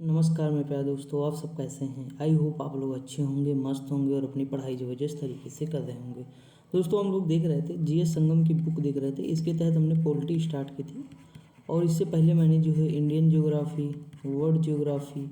नमस्कार मेरे प्यारे दोस्तों, आप सब कैसे हैं। आई होप आप लोग अच्छे होंगे, मस्त होंगे और अपनी पढ़ाई जो है जिस तरीके से कर रहे होंगे। दोस्तों हम लोग देख रहे थे जीएस संगम की बुक देख रहे थे। इसके तहत हमने पॉलिटी स्टार्ट की थी और इससे पहले मैंने जो है इंडियन ज्योग्राफी, वर्ल्ड ज्योग्राफी,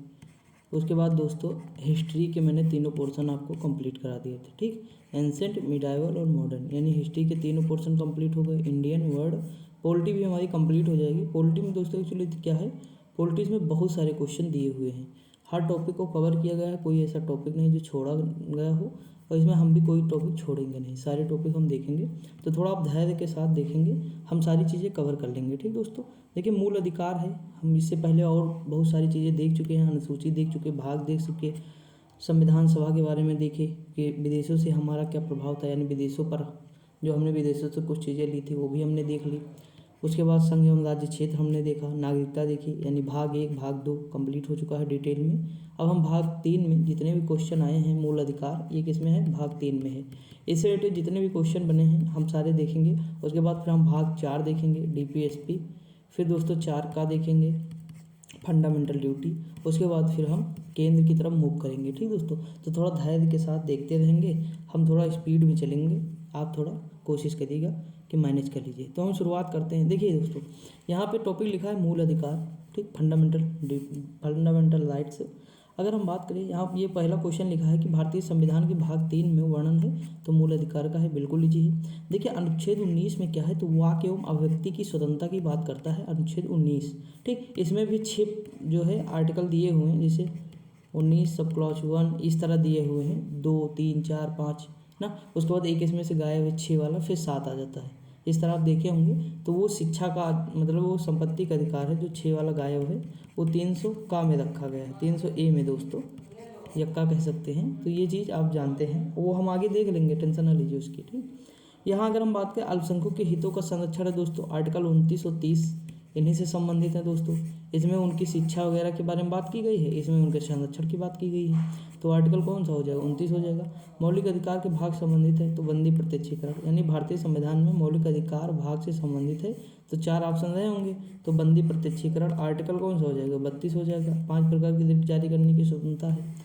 उसके बाद दोस्तों हिस्ट्री के मैंने तीनों पोर्शन आपको कंप्लीट करा दिए थे। ठीक, एंसेंट, मिडाइवल और मॉडर्न, यानी हिस्ट्री के तीनों पोर्शन कंप्लीट हो गए। इंडियन, वर्ल्ड, पॉलिटी भी हमारी कंप्लीट हो जाएगी। पॉलिटी में दोस्तों एक्चुअली क्या है, पॉलिटिक्स में बहुत सारे क्वेश्चन दिए हुए हैं, हर टॉपिक को कवर किया गया है, कोई ऐसा टॉपिक नहीं जो छोड़ा गया हो। और इसमें हम भी कोई टॉपिक छोड़ेंगे नहीं, सारे टॉपिक हम देखेंगे। तो थोड़ा आप धैर्य के साथ देखेंगे, हम सारी चीज़ें कवर कर लेंगे। ठीक दोस्तों, देखिए मूल अधिकार है, हम इससे पहले और बहुत सारी चीज़ें देख चुके हैं, अनुसूची देख चुके, भाग देख चुके, संविधान सभा के बारे में देखे कि विदेशों से हमारा क्या प्रभाव था, यानी विदेशों पर जो हमने विदेशों से कुछ चीज़ें ली थी वो भी हमने देख ली। उसके बाद संघ एवं राज्य क्षेत्र हमने देखा, नागरिकता देखी, यानी भाग 1 भाग 2 कंप्लीट हो चुका है डिटेल में। अब हम भाग 3 में जितने भी क्वेश्चन आए हैं, मूल अधिकार ये किसमें है, भाग 3 में है। इससे रिलेटेड जितने भी क्वेश्चन बने हैं हम सारे देखेंगे। उसके बाद फिर हम भाग 4 देखेंगे, डीपीएसपी। फिर दोस्तों 4 का देखेंगे, फंडामेंटल ड्यूटी। उसके बाद फिर हम केंद्र की तरफ मूव करेंगे। ठीक दोस्तों, तो थोड़ा धैर्य के साथ देखते रहेंगे, हम थोड़ा स्पीड में चलेंगे, आप थोड़ा कोशिश करिएगा कि मैनेज कर लीजिए। तो हम शुरुआत करते हैं। देखिए दोस्तों, यहाँ पे टॉपिक लिखा है मूल अधिकार, ठीक, फंडामेंटल राइट्स। अगर हम बात करें, यहाँ ये पहला क्वेश्चन लिखा है कि भारतीय संविधान के भाग 3 में वर्णन है, तो मूल अधिकार का है, बिल्कुल लीजिए। देखिए अनुच्छेद 19 में क्या है, तो वाक एवं अभिव्यक्ति की स्वतंत्रता की बात करता है, अनुच्छेद 19। ठीक, इसमें भी 6 जो है आर्टिकल दिए हुए हैं, जैसे 19 सब क्लॉज 1 इस तरह दिए हुए हैं, 2 3 4 5 ना। उसके बाद एक इसमें से गायब है 6 वाला, फिर 7 आ जाता है। इस तरह आप देखे होंगे। तो वो शिक्षा का मतलब वो संपत्ति का अधिकार है, जो 6 वाला गायब है वो 300 का में रखा गया है, 300 ए में दोस्तों, यक्का कह सकते हैं। तो ये चीज़ आप जानते हैं, वो हम आगे देख लेंगे, टेंशन ना लीजिए उसकी। ठीक, यहाँ अगर हम बात करें अल्पसंख्यकों के हितों का संरक्षण है दोस्तों, आर्टिकल 29 और 30 इन्हीं से संबंधित है दोस्तों। इसमें उनकी शिक्षा वगैरह के बारे में बात की गई है, इसमें उनके संरक्षण की बात की गई है। तो आर्टिकल कौन सा हो जाएगा, 29 हो जाएगा। मौलिक अधिकार के भाग संबंधित है, तो बंदी प्रत्यक्षीकरण, यानी भारतीय संविधान में मौलिक अधिकार भाग से संबंधित है, तो 4 ऑप्शन रहे होंगे। तो बंदी प्रत्यक्षीकरण आर्टिकल कौन सा हो जाएगा, 32 हो जाएगा। 5 प्रकार की रिट जारी करने की स्वतंत्रता है।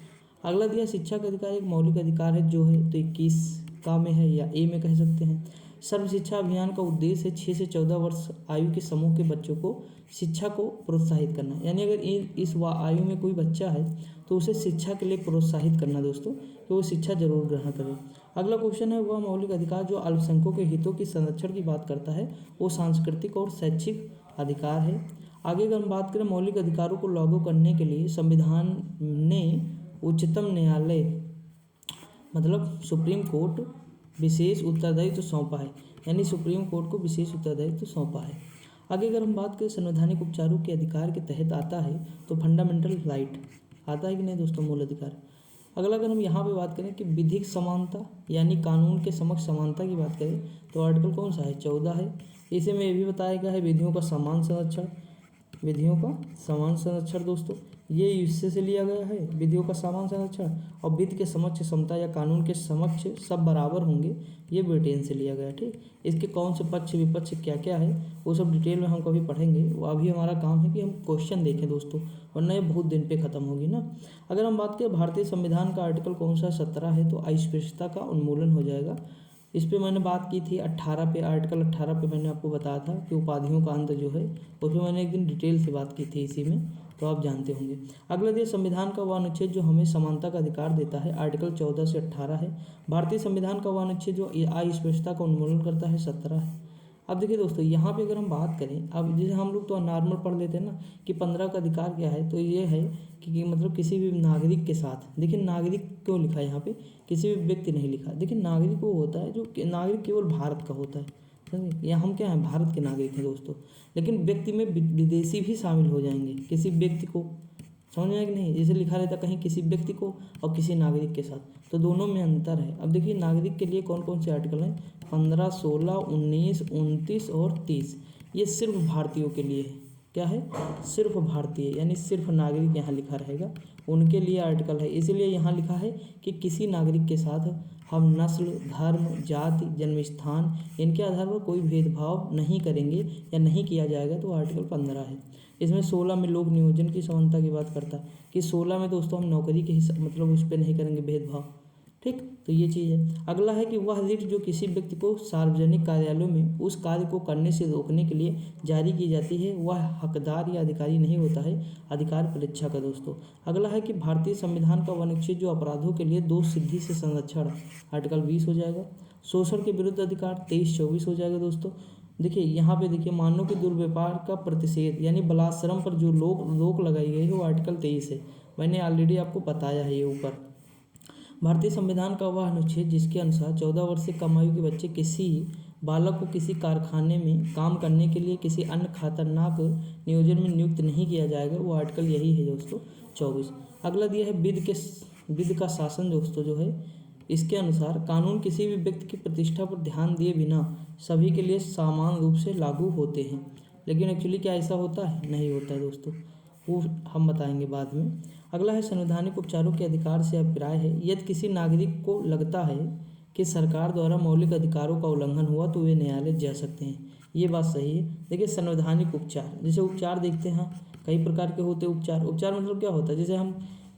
अगला दिया शिक्षा का अधिकार एक मौलिक अधिकार है, जो है तो 21 का में है या ए में कह सकते हैं। सर्व शिक्षा अभियान का उद्देश्य है 6 से 14 वर्ष आयु के समूह के बच्चों को शिक्षा को प्रोत्साहित करना, यानी अगर इस आयु में कोई बच्चा है तो उसे शिक्षा के लिए प्रोत्साहित करना दोस्तों, कि वो शिक्षा जरूर ग्रहण करे। अगला क्वेश्चन है वह मौलिक अधिकार जो अल्पसंख्यकों के हितों की संरक्षण की बात करता है, वो सांस्कृतिक और शैक्षिक अधिकार है। आगे अगर हम बात करें मौलिक अधिकारों को लागू करने के लिए संविधान ने उच्चतम न्यायालय मतलब सुप्रीम कोर्ट विशेष उत्तरदायित्व सौंपा है, यानी सुप्रीम कोर्ट को विशेष उत्तरदायित्व सौंपा है। आगे अगर हम बात करें संवैधानिक उपचारों के अधिकार के तहत आता है, तो फंडामेंटल राइट आता है कि नहीं दोस्तों, मूल अधिकार। अगला अगर हम यहाँ पे बात करें कि विधिक समानता, यानी कानून के समक्ष समानता की बात करें, तो आर्टिकल कौन सा है, 14 है। इसी में ये भी बताया गया है विधियों का समान संरक्षण, विधियों का समान संरक्षण दोस्तों, ये इससे से लिया गया है, विधियों का समान संरक्षण। और विधि के समक्ष समता या कानून के समक्ष सब बराबर होंगे, ये ब्रिटेन से लिया गया है। ठीक, इसके कौन से पक्ष विपक्ष क्या क्या है वो सब डिटेल में हम कभी पढ़ेंगे। वो अभी हमारा काम है कि हम क्वेश्चन देखें दोस्तों, वरना ये बहुत दिन पे ख़त्म होगी ना। अगर हम बात करें भारतीय संविधान का आर्टिकल कौन सा 17 है, तो अस्पृश्यता का उन्मूलन हो जाएगा। इस पे मैंने बात की थी 18 पे, आर्टिकल 18 पे मैंने आपको बताया था कि उपाधियों का अंत जो है, उसमें मैंने एक दिन डिटेल से बात की थी इसी में, तो आप जानते होंगे। अगला दिया संविधान का वह अनुच्छेद जो हमें समानता का अधिकार देता है, आर्टिकल 14 से 18 है। भारतीय संविधान का वह अनुच्छेद जो अस्पृश्यता का उन्मूलन करता है, 17 है। अब देखिए दोस्तों, यहाँ पे अगर हम बात करें, अब जैसे हम लोग तो नॉर्मल पढ़ लेते हैं ना कि 15 का अधिकार क्या है, तो ये है कि मतलब किसी भी नागरिक के साथ, देखिए नागरिक क्यों लिखा है यहाँ पे, किसी भी व्यक्ति नहीं लिखा। देखिए नागरिक वो होता है जो नागरिक केवल भारत का होता है, समझे, या हम क्या हैं, भारत के नागरिक हैं दोस्तों। लेकिन व्यक्ति में विदेशी भी शामिल हो जाएंगे, किसी व्यक्ति को, समझ में आया कि नहीं, जैसे लिखा रहता कहीं किसी व्यक्ति को और किसी नागरिक के साथ, तो दोनों में अंतर है। अब देखिए नागरिक के लिए कौन कौन से आर्टिकल हैं, 15, 16, 19, 29 और 30, ये सिर्फ भारतीयों के लिए है। क्या है, सिर्फ भारतीय, यानी सिर्फ नागरिक यहाँ लिखा रहेगा, उनके लिए आर्टिकल है। इसीलिए यहाँ लिखा है कि किसी नागरिक के साथ हम नस्ल, धर्म, जाति, जन्म स्थान इनके आधार पर कोई भेदभाव नहीं करेंगे या नहीं किया जाएगा, तो आर्टिकल 15 है। इसमें 16 में लोक नियोजन की समानता की बात करता है कि 16 में दोस्तों हम नौकरी के हिसाब मतलब उस पर नहीं करेंगे भेदभाव। ठीक, तो ये चीज़ है। अगला है कि वह रीट जो किसी व्यक्ति को सार्वजनिक कार्यालयों में उस कार्य को करने से रोकने के लिए जारी की जाती है वह हकदार या अधिकारी नहीं होता है अधिकार परीक्षा का दोस्तों। अगला है कि भारतीय संविधान का अनुच्छेद जो अपराधों के लिए दोष सिद्धि से संरक्षण आर्टिकल 20 हो जाएगा। शोषण के विरुद्ध अधिकार 23-24 हो जाएगा दोस्तों। देखिए यहाँ पे देखिए मानव के दुर्व्यवहार का प्रतिषेध यानी बलात्सर्म पर जो रोक लगाई गई है वो आर्टिकल 23 है। मैंने ऑलरेडी आपको बताया है ये ऊपर। भारतीय संविधान का वह अनुच्छेद जिसके अनुसार 14 वर्ष से कम आयु के बच्चे किसी बालक को किसी कारखाने में काम करने के लिए किसी अन्य खतरनाक नियोजन में नियुक्त नहीं किया जाएगा वो आर्टिकल यही है दोस्तों 24। अगला दिया है विधि का शासन दोस्तों जो है इसके अनुसार कानून किसी भी व्यक्ति की प्रतिष्ठा पर ध्यान दिए बिना सभी के लिए समान रूप से लागू होते हैं। लेकिन एक्चुअली क्या ऐसा होता है? नहीं होता है दोस्तों, वो हम बताएंगे बाद में। अगला है संवैधानिक उपचारों के अधिकार से अभिप्राय है यदि किसी नागरिक को लगता है कि सरकार द्वारा मौलिक अधिकारों का उल्लंघन हुआ तो वे न्यायालय जा सकते हैं। ये बात सही है। देखिए संवैधानिक उपचार, जैसे उपचार देखते हैं कई प्रकार के होते हैं उपचार। उपचार मतलब क्या होता है? जैसे हम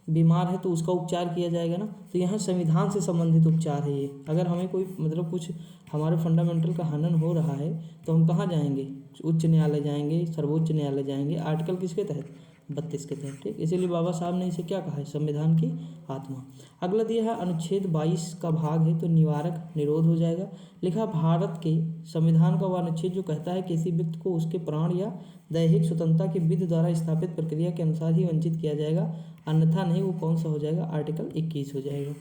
बीमार है तो उसका उपचार किया जाएगा ना, तो यहाँ संविधान से संबंधित उपचार है ये। अगर हमें कोई मतलब कुछ हमारे फंडामेंटल का हनन हो रहा है तो हम कहाँ जाएंगे? उच्च न्यायालय जाएंगे, सर्वोच्च न्यायालय जाएंगे। आर्टिकल किसके तहत? 32 के तहत। ठीक, इसीलिए बाबा साहब ने इसे क्या कहा है? संविधान की आत्मा। अगला दिया है अनुच्छेद 22 का भाग है तो निवारक निरोध हो जाएगा। लिखा भारत के संविधान का वह अनुच्छेद जो कहता है किसी व्यक्ति को उसके प्राण या दैहिक स्वतंत्रता की विधि द्वारा स्थापित प्रक्रिया के अनुसार ही वंचित किया जाएगा, अन्यथा नहीं। वो कौन सा हो जाएगा? आर्टिकल 21 हो जाएगा।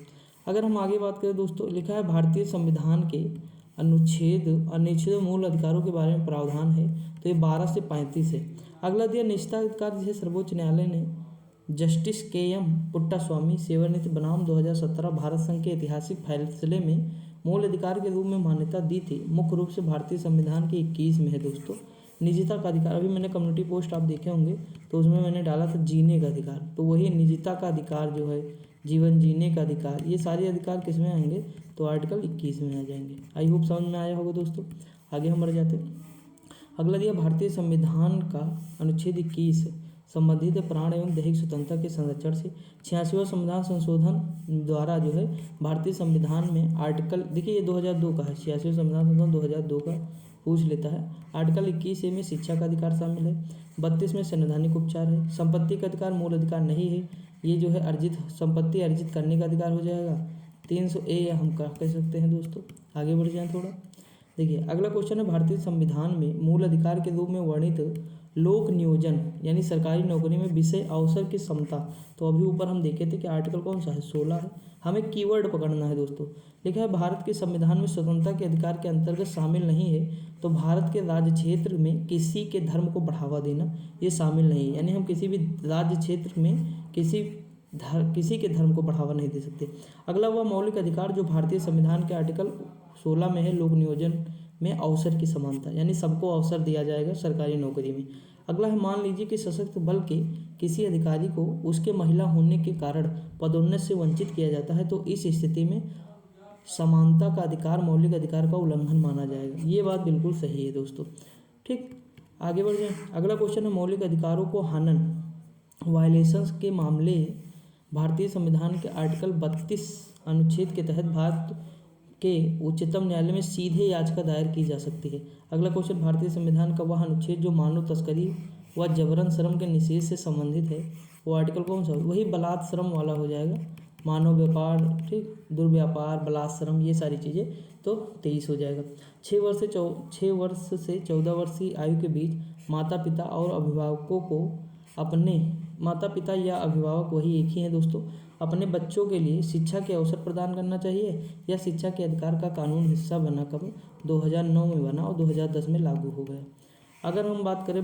अगर हम आगे बात करें दोस्तों, लिखा है भारतीय संविधान के अनुच्छेद मूल अधिकारों के बारे में प्रावधान है तो ये 12 से 35 है। अगला दिया निजता अधिकार, जिसे सर्वोच्च न्यायालय ने जस्टिस के.एम. पुट्टास्वामी सेवानिवृत्त बनाम 2017 भारत संघ के ऐतिहासिक फैसले में मूल अधिकार के रूप में मान्यता दी थी। मुख्य रूप से भारतीय संविधान के 21 में है दोस्तों। निजता का अधिकार, अभी मैंने कम्युनिटी पोस्ट आप देखे होंगे तो उसमें मैंने डाला था जीने का अधिकार, तो वही निजता का अधिकार जो है, जीवन जीने का अधिकार, ये सारे अधिकार किस में आएंगे? तो आर्टिकल 21 में आ जाएंगे। आई होप समझ में आया होगा दोस्तों। आगे हम बढ़ जाते हैं। अगला दिया भारतीय संविधान का अनुच्छेद 21 संबंधित प्राण एवं दैहिक स्वतंत्रता के संरक्षण से 86वां संविधान संशोधन द्वारा जो है भारतीय संविधान में आर्टिकल, देखिए ये 2002 का है, 86वां संविधान संशोधन 2002 का पूछ लेता है। आर्टिकल 21 में शिक्षा का अधिकार शामिल है। 32 में संवैधानिक उपचार है। संपत्ति का अधिकार मूल अधिकार नहीं है, ये जो है अर्जित संपत्ति अर्जित करने का अधिकार हो जाएगा। 300A हम कह सकते हैं दोस्तों। आगे बढ़ जाएं थोड़ा। देखिए अगला क्वेश्चन है भारतीय संविधान में मूल अधिकार के रूप में वर्णित लोक नियोजन यानी सरकारी नौकरी में विषय अवसर की समता। तो अभी ऊपर हम देखे थे कि आर्टिकल कौन सा है? 16 है। हमें कीवर्ड पकड़ना है दोस्तों। लिखा है भारत के संविधान में स्वतंत्रता के अधिकार के अंतर्गत शामिल नहीं है तो भारत के राज्य क्षेत्र में किसी के धर्म को बढ़ावा देना ये शामिल नहीं है। यानी हम किसी भी राज्य क्षेत्र में किसी के धर्म को बढ़ावा नहीं दे सकते। अगला हुआ मौलिक अधिकार जो भारतीय संविधान के आर्टिकल 16 में है, लोक नियोजन में अवसर की समानता, यानी सबको अवसर दिया जाएगा सरकारी नौकरी में। अगला है मान लीजिए कि सशक्त बल के किसी अधिकारी को उसके महिला होने के कारण पदोन्नति से वंचित किया जाता है तो इस स्थिति में समानता का अधिकार मौलिक अधिकार का उल्लंघन माना जाएगा। ये बात बिल्कुल सही है दोस्तों। ठीक, आगे बढ़ जाए। अगला क्वेश्चन है मौलिक अधिकारों को हनन वायलेशंस के मामले भारतीय संविधान के आर्टिकल 32 अनुच्छेद के तहत भारत के उच्चतम न्यायालय में सीधे याचिका दायर की जा सकती है। अगला क्वेश्चन भारतीय संविधान का वह अनुच्छेद जो मानव तस्करी व जबरन श्रम के निषेध से संबंधित है वो आर्टिकल कौन सा? वही बलात्श्रम वाला हो जाएगा। मानव व्यापार, ठीक, दुर्व्यापार, बलात्श्रम, ये सारी चीज़ें तो 23 हो जाएगा। 6 वर्ष से 14 वर्ष की आयु के बीच माता पिता और अभिभावकों को अपने माता पिता या अभिभावक वही एक ही हैं दोस्तों, अपने बच्चों के लिए शिक्षा के अवसर प्रदान करना चाहिए या शिक्षा के अधिकार का कानून हिस्सा बना कब 2009 में बना और 2010 में लागू हो गया। अगर हम बात करें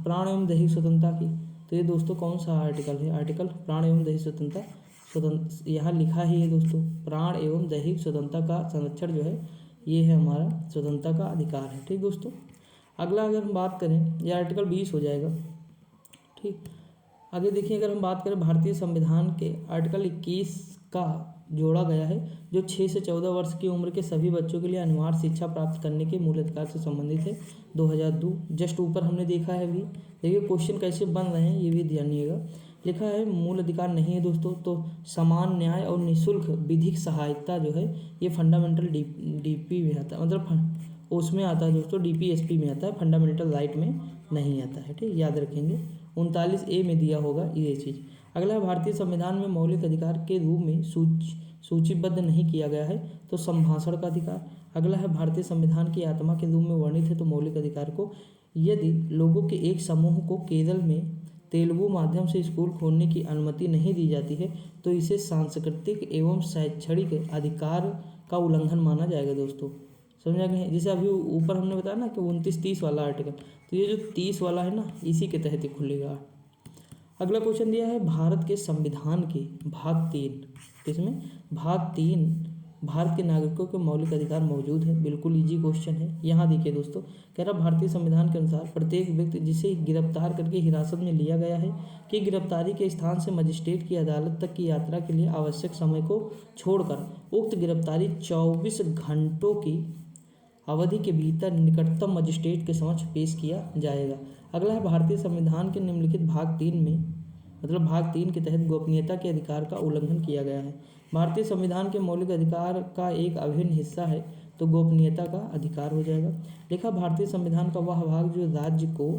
प्राण एवं दैहिक स्वतंत्रता की तो ये दोस्तों कौन सा आर्टिकल है? आर्टिकल प्राण एवं दैहिक स्वतंत्रता यहाँ लिखा ही है दोस्तों, प्राण एवं दैहिक स्वतंत्रता का संरक्षण जो है ये है हमारा स्वतंत्रता का अधिकार है। ठीक दोस्तों, अगला अगर हम बात करें ये आर्टिकल 20 हो जाएगा। ठीक, आगे देखिए अगर हम बात करें भारतीय संविधान के आर्टिकल 21 का जोड़ा गया है, जो 6 से 14 वर्ष की उम्र के सभी बच्चों के लिए अनिवार्य शिक्षा प्राप्त करने के मूल अधिकार से संबंधित है। 2002 जस्ट ऊपर हमने देखा है अभी। देखिए क्वेश्चन कैसे बन रहे हैं ये भी ध्यान रखिएगा। लिखा है मूल अधिकार नहीं है दोस्तों, तो समान न्याय और निःशुल्क विधिक सहायता जो है ये फंडामेंटल डीपी में आता है, मतलब उसमें आता है दोस्तों, डीपीएसपी में आता है, फंडामेंटल राइट में नहीं आता है। ठीक, याद रखेंगे। 39A में दिया होगा ये चीज़। अगला है भारतीय संविधान में मौलिक अधिकार के रूप में सूचीबद्ध नहीं किया गया है, तो संभाषण का अधिकार। अगला है भारतीय संविधान की आत्मा के रूप में वर्णित है, तो मौलिक अधिकार को यदि लोगों के एक समूह को केरल में तेलुगु माध्यम से स्कूल खोलने की अनुमति नहीं दी जाती है, तो इसे सांस्कृतिक एवं शैक्षणिक अधिकार का उल्लंघन माना जाएगा दोस्तों। समझा कि नहीं? जैसे अभी ऊपर हमने बताया ना कि 29-30 वाला आर्टिकल, तो ये जो 30 वाला है ना, इसी के तहत ही खुलेगा। अगला क्वेश्चन दिया है भारत के संविधान के भाग 3, किसमें भाग 3 भारत के नागरिकों के मौलिक अधिकार मौजूद है। बिल्कुल इजी क्वेश्चन है। यहाँ देखिए दोस्तों, कह रहा भारतीय संविधान के अनुसार प्रत्येक व्यक्ति जिसे गिरफ्तार करके हिरासत में लिया गया है कि गिरफ्तारी के स्थान से मजिस्ट्रेट की अदालत तक की यात्रा के लिए आवश्यक समय को छोड़कर उक्त गिरफ्तारी 24 घंटों की अवधि के भीतर निकटतम मजिस्ट्रेट के समक्ष पेश किया जाएगा। अगला है भारतीय संविधान के निम्नलिखित भाग 3 में, मतलब भाग 3 के तहत गोपनीयता के अधिकार का उल्लंघन किया गया है। भारतीय संविधान के मौलिक अधिकार का एक अभिन्न हिस्सा है, तो गोपनीयता का अधिकार हो जाएगा। लिखा भारतीय संविधान का वह भाग जो राज्य को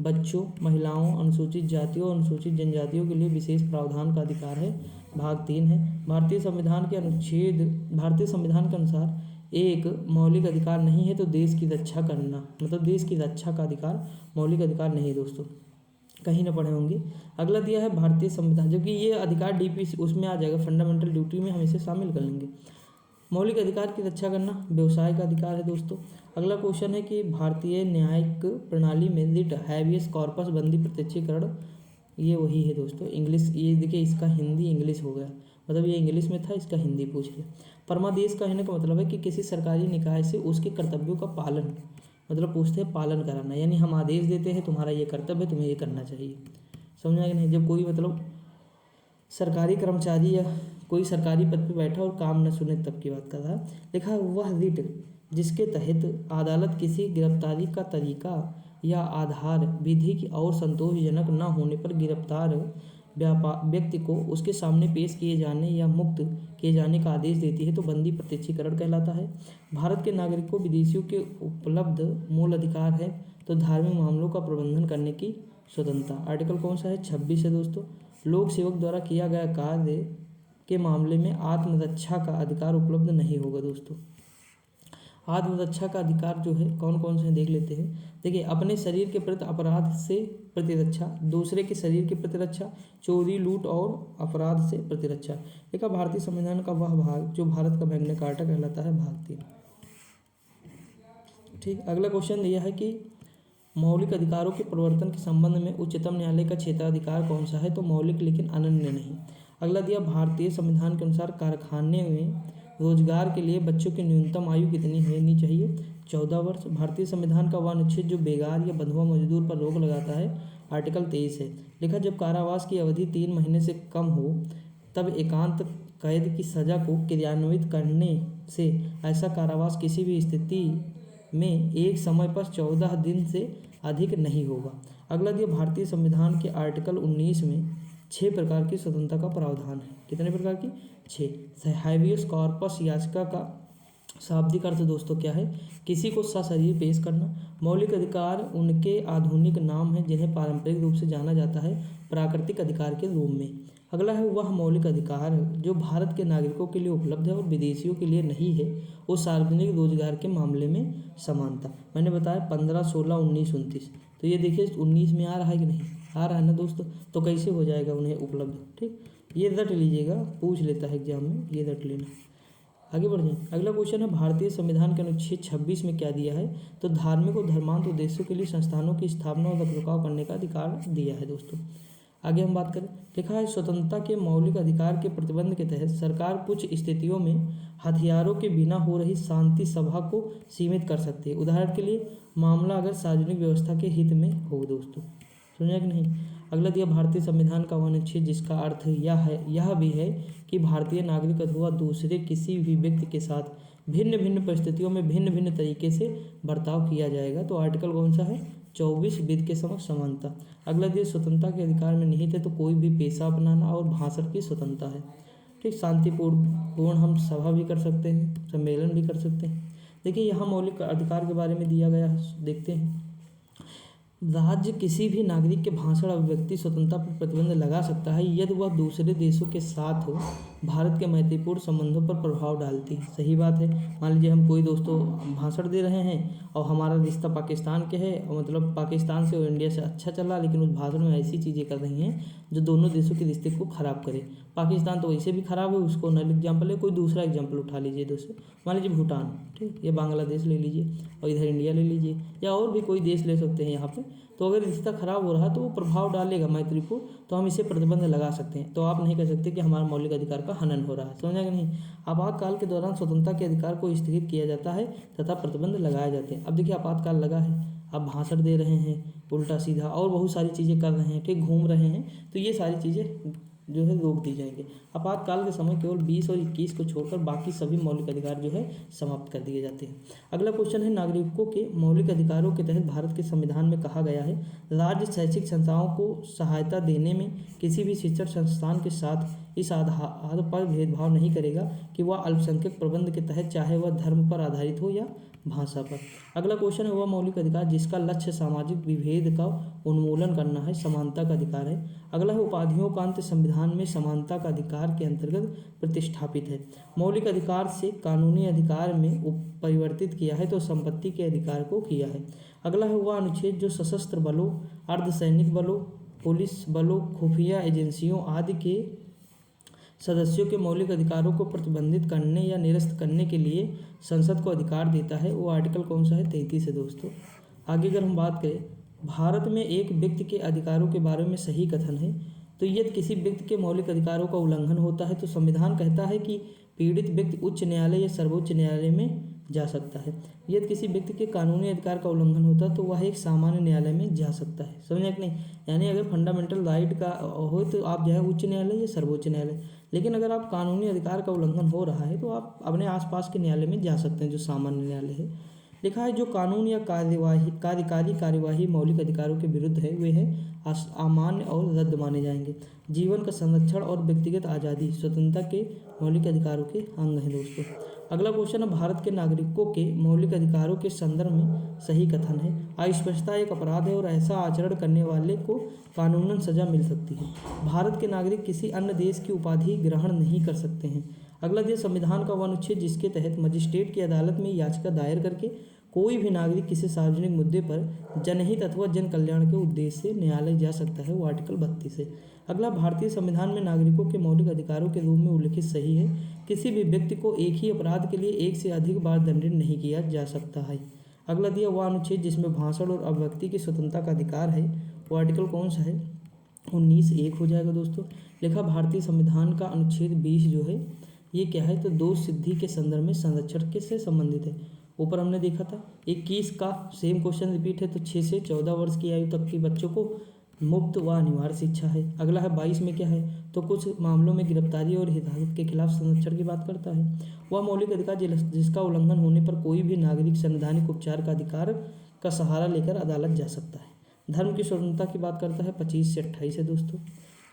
बच्चों, महिलाओं, अनुसूचित जातियों और अनुसूचित जनजातियों के लिए विशेष प्रावधान का अधिकार है, भाग 3 है। भारतीय संविधान के अनुसार एक मौलिक अधिकार नहीं है, तो देश की रक्षा करना, मतलब देश की रक्षा का अधिकार मौलिक अधिकार नहीं है दोस्तों, कहीं ना पढ़े होंगे। अगला दिया है भारतीय संविधान, जबकि ये अधिकार डीपी उसमें आ जाएगा, फंडामेंटल ड्यूटी में हम इसे शामिल कर लेंगे। मौलिक अधिकार की रक्षा करना व्यवसाय का अधिकार है दोस्तों। अगला क्वेश्चन है कि भारतीय न्यायिक प्रणाली में रिट, हैबियस कॉर्पस, बंदी प्रत्यक्षीकरण, ये वही है दोस्तों। इंग्लिश, ये देखिए इसका हिंदी इंग्लिश हो गया, मतलब ये इंग्लिश में था, इसका हिंदी पूछ लिया। परमादेश कहने का मतलब है कि किसी सरकारी निकाय से उसके कर्तव्यों का पालन, मतलब पूछते हैं पालन कराना, यानी हम आदेश देते हैं तुम्हारा ये कर्तव्य है, तुम्हें ये करना चाहिए। समझा कि नहीं? जब कोई मतलब सरकारी कर्मचारी या कोई सरकारी पद पर बैठा और काम न सुने तब की बात कर रहा है। लिखा वह रिट जिसके तहत अदालत किसी गिरफ्तारी का तरीका या आधार विधि की और संतोषजनक न होने पर गिरफ्तार व्यक्ति को उसके सामने पेश किए जाने या मुक्त किए जाने का आदेश देती है, तो बंदी प्रत्यक्षीकरण कहलाता है। भारत के नागरिकों विदेशियों के उपलब्ध मूल अधिकार है, तो धार्मिक मामलों का प्रबंधन करने की स्वतंत्रता। आर्टिकल कौन सा है? 26 है दोस्तों। लोक सेवक द्वारा किया गया कार्य के मामले में आत्मरक्षा का अधिकार उपलब्ध नहीं होगा दोस्तों। आत्मरक्षा का अधिकार जो है कौन कौन से देख लेते हैं। देखिए, अपने शरीर के प्रति अपराध से प्रतिरक्षा, दूसरे के शरीर की प्रतिरक्षा, चोरी, लूट और अपराध से प्रतिरक्षा। देखा भारतीय संविधान का वह भाग जो भारत का मैग्ना कार्टा कहलाता है, भाग 3। ठीक, अगला क्वेश्चन यह है कि मौलिक अधिकारों के प्रवर्तन के संबंध में उच्चतम न्यायालय का क्षेत्राधिकार कौन सा है, तो मौलिक लेकिन अनन्य नहीं। अगला दिया भारतीय संविधान के अनुसार कारखाने में रोजगार के लिए बच्चों की न्यूनतम आयु कितनी होनी चाहिए? 14 वर्ष। भारतीय संविधान का वह अनुच्छेद जो बेगार या बंधुआ मजदूर पर रोक लगाता है, आर्टिकल 23 है। लिखा जब कारावास की अवधि 3 महीने से कम हो तब एकांत कैद की सजा को क्रियान्वित करने से ऐसा कारावास किसी भी स्थिति में एक समय पर 14 दिन से अधिक नहीं होगा। अगला दिया भारतीय संविधान के आर्टिकल 19 में 6 प्रकार की स्वतंत्रता का प्रावधान है। कितने प्रकार की? 6। हैबियस कॉर्पस याचिका का शाब्दिक अर्थ दोस्तों क्या है? किसी को सशरीर पेश करना। मौलिक अधिकार उनके आधुनिक नाम हैं जिन्हें पारंपरिक रूप से जाना जाता है प्राकृतिक अधिकार के रूप में। अगला है वह मौलिक अधिकार जो भारत के नागरिकों के लिए उपलब्ध है और विदेशियों के लिए नहीं है, वो सार्वजनिक रोजगार के मामले में समानता। मैंने बताया 15, 16, 19, 29, तो ये देखिए 19 में आ रहा है कि नहीं आ रहा है ना दोस्तों, तो कैसे हो जाएगा उन्हें उपलब्ध। ठीक, ये रट लीजिएगा, पूछ लेता है एग्जाम में, ये रट लेना। आगे बढ़ जाए। अगला क्वेश्चन है भारतीय संविधान के अनुच्छेद 26 में क्या दिया है, तो धार्मिक और धर्मांत उद्देश्यों के लिए संस्थानों की स्थापना और रखरखाव करने का अधिकार दिया है दोस्तों। आगे हम बात करें, लिखा है स्वतंत्रता के मौलिक अधिकार के प्रतिबंध के तहत सरकार कुछ स्थितियों में हथियारों के बिना हो रही शांति सभा को सीमित कर सकती है। उदाहरण के लिए मामला अगर सार्वजनिक व्यवस्था के हित में हो दोस्तों। समझा कि नहीं। अगला दिया भारतीय संविधान का वह अनुच्छेद जिसका अर्थ यह भी है कि भारतीय नागरिक अथवा दूसरे किसी भी व्यक्ति के साथ भिन्न भिन्न परिस्थितियों में भिन्न भिन्न तरीके से बर्ताव किया जाएगा। तो आर्टिकल कौन सा है 24 विधि के समक्ष समानता। अगला दिया स्वतंत्रता के अधिकार में निहित है तो कोई भी पेशा अपनाना और भाषण की स्वतंत्रता है। ठीक, शांतिपूर्ण हम सभा भी कर सकते हैं, सम्मेलन भी कर सकते हैं। देखिए यहाँ मौलिक अधिकार के बारे में दिया गया है, देखते हैं। राज्य किसी भी नागरिक के भाषण अभिव्यक्ति स्वतंत्रता पर प्रतिबंध लगा सकता है यदि वह दूसरे देशों के साथ भारत के मैत्रीपूर्ण संबंधों पर प्रभाव डालती है। सही बात है। मान लीजिए हम कोई दोस्तों भाषण दे रहे हैं और हमारा रिश्ता पाकिस्तान के है, मतलब पाकिस्तान से और इंडिया से अच्छा चल रहा, लेकिन उस भाषण में ऐसी चीज़ें कर रही हैं जो दोनों देशों के रिश्ते को ख़राब करे। पाकिस्तान तो वैसे भी ख़राब है, उसको नल एग्जाम्पल है। कोई दूसरा एग्जाम्पल उठा लीजिए दोस्तों, मान लीजिए भूटान, ठीक, या बांग्लादेश ले लीजिए और इधर इंडिया ले लीजिए, या और भी कोई देश ले सकते हैं यहाँ पे। तो अगर रिश्ता खराब हो रहा है तो वो प्रभाव डालेगा मैत्रीपूर्ण, तो हम इसे प्रतिबंध लगा सकते हैं। तो आप नहीं कह सकते कि हमारा मौलिक अधिकार का हनन हो रहा है। समझा कि नहीं। आपातकाल के दौरान स्वतंत्रता के अधिकार को स्थगित किया जाता है तथा प्रतिबंध लगाए जाते हैं। अब देखिए आपातकाल लगा है, आप भाषण दे रहे हैं उल्टा सीधा और बहुत सारी चीज़ें कर रहे हैं, ठीक, घूम रहे हैं, तो ये सारी चीज़ें जो है रोक दी जाएंगे। आपातकाल के समय केवल 20 और 21 को छोड़कर बाकी सभी मौलिक अधिकार जो है समाप्त कर दिए जाते हैं। अगला क्वेश्चन है नागरिकों के मौलिक अधिकारों के तहत भारत के संविधान में कहा गया है राज्य शैक्षिक संस्थाओं को सहायता देने में किसी भी शिक्षण संस्थान के साथ इस आधार पर भेदभाव नहीं करेगा कि वह अल्पसंख्यक प्रबंध के तहत चाहे वह धर्म पर आधारित हो या भाषा पर। अगला क्वेश्चन है वह मौलिक अधिकार जिसका लक्ष्य सामाजिक विभेद का उन्मूलन करना है, समानता का अधिकार है। अगला है उपाधियों का अंत संविधान में समानता का अधिकार के अंतर्गत प्रतिष्ठापित है। मौलिक अधिकार से कानूनी अधिकार में परिवर्तित किया है तो संपत्ति के अधिकार को किया है। अगला है वह अनुच्छेद जो सशस्त्र बलों, अर्धसैनिक बलों, पुलिस बलों, खुफिया एजेंसियों आदि के सदस्यों के मौलिक अधिकारों को प्रतिबंधित करने या निरस्त करने के लिए संसद को अधिकार देता है। वो आर्टिकल कौन सा है 33 है दोस्तों। आगे अगर हम बात करें भारत में एक व्यक्ति के अधिकारों के बारे में सही कथन है तो यदि किसी व्यक्ति के मौलिक अधिकारों का उल्लंघन होता है तो संविधान कहता है कि पीड़ित व्यक्ति उच्च न्यायालय या सर्वोच्च न्यायालय में जा सकता है। यदि किसी व्यक्ति के कानूनी अधिकार का उल्लंघन होता है तो वह एक सामान्य न्यायालय में जा सकता है। समझा कि नहीं। यानी अगर फंडामेंटल राइट का हो तो आप जाए उच्च न्यायालय या सर्वोच्च न्यायालय, लेकिन अगर आप कानूनी अधिकार का उल्लंघन हो रहा है तो आप अपने आसपास के न्यायालय में जा सकते हैं जो सामान्य न्यायालय है। लिखा है जो कानून या कार्यकारी कार्यवाही मौलिक अधिकारों के विरुद्ध है वे है अमान्य और रद्द माने जाएंगे। जीवन का संरक्षण और व्यक्तिगत आज़ादी स्वतंत्रता के मौलिक अधिकारों के अंग हैं दोस्तों। अगला क्वेश्चन है भारत के नागरिकों के मौलिक अधिकारों के संदर्भ में सही कथन है। अस्पष्टता एक अपराध है और ऐसा आचरण करने वाले को कानूनन सजा मिल सकती है। भारत के नागरिक किसी अन्य देश की उपाधि ग्रहण नहीं कर सकते हैं। अगला देश संविधान का वह अनुच्छेद जिसके तहत मजिस्ट्रेट की अदालत में याचिका दायर करके कोई भी नागरिक किसी सार्वजनिक मुद्दे पर जनहित अथवा जन कल्याण के उद्देश्य से न्यायालय जा सकता है, वो आर्टिकल 32 है। अगला भारतीय संविधान में नागरिकों के मौलिक अधिकारों के रूप में उल्लिखित सही है किसी भी व्यक्ति को एक ही अपराध के लिए एक से अधिक बार दंडित नहीं किया जा सकता है। अगला दिया वह अनुच्छेद जिसमें भाषण और अभिव्यक्ति की स्वतंत्रता का अधिकार है, वो आर्टिकल कौन सा है 19(1) हो जाएगा दोस्तों। लिखा भारतीय संविधान का अनुच्छेद 20 जो है ये क्या है तो दोष सिद्धि के संदर्भ में संरक्षण किससे संबंधित है। ऊपर हमने देखा था 21 का सेम क्वेश्चन रिपीट है तो 6 से 14 वर्ष की आयु तक के बच्चों को मुफ्त व अनिवार्य शिक्षा है। अगला है 22 में क्या है तो कुछ मामलों में गिरफ्तारी और हिरासत के खिलाफ संरक्षण की बात करता है। वह मौलिक अधिकार जिसका उल्लंघन होने पर कोई भी नागरिक संवैधानिक उपचार का अधिकार का सहारा लेकर अदालत जा सकता है। धर्म की स्वतंत्रता की बात करता है 25 से 28 है दोस्तों।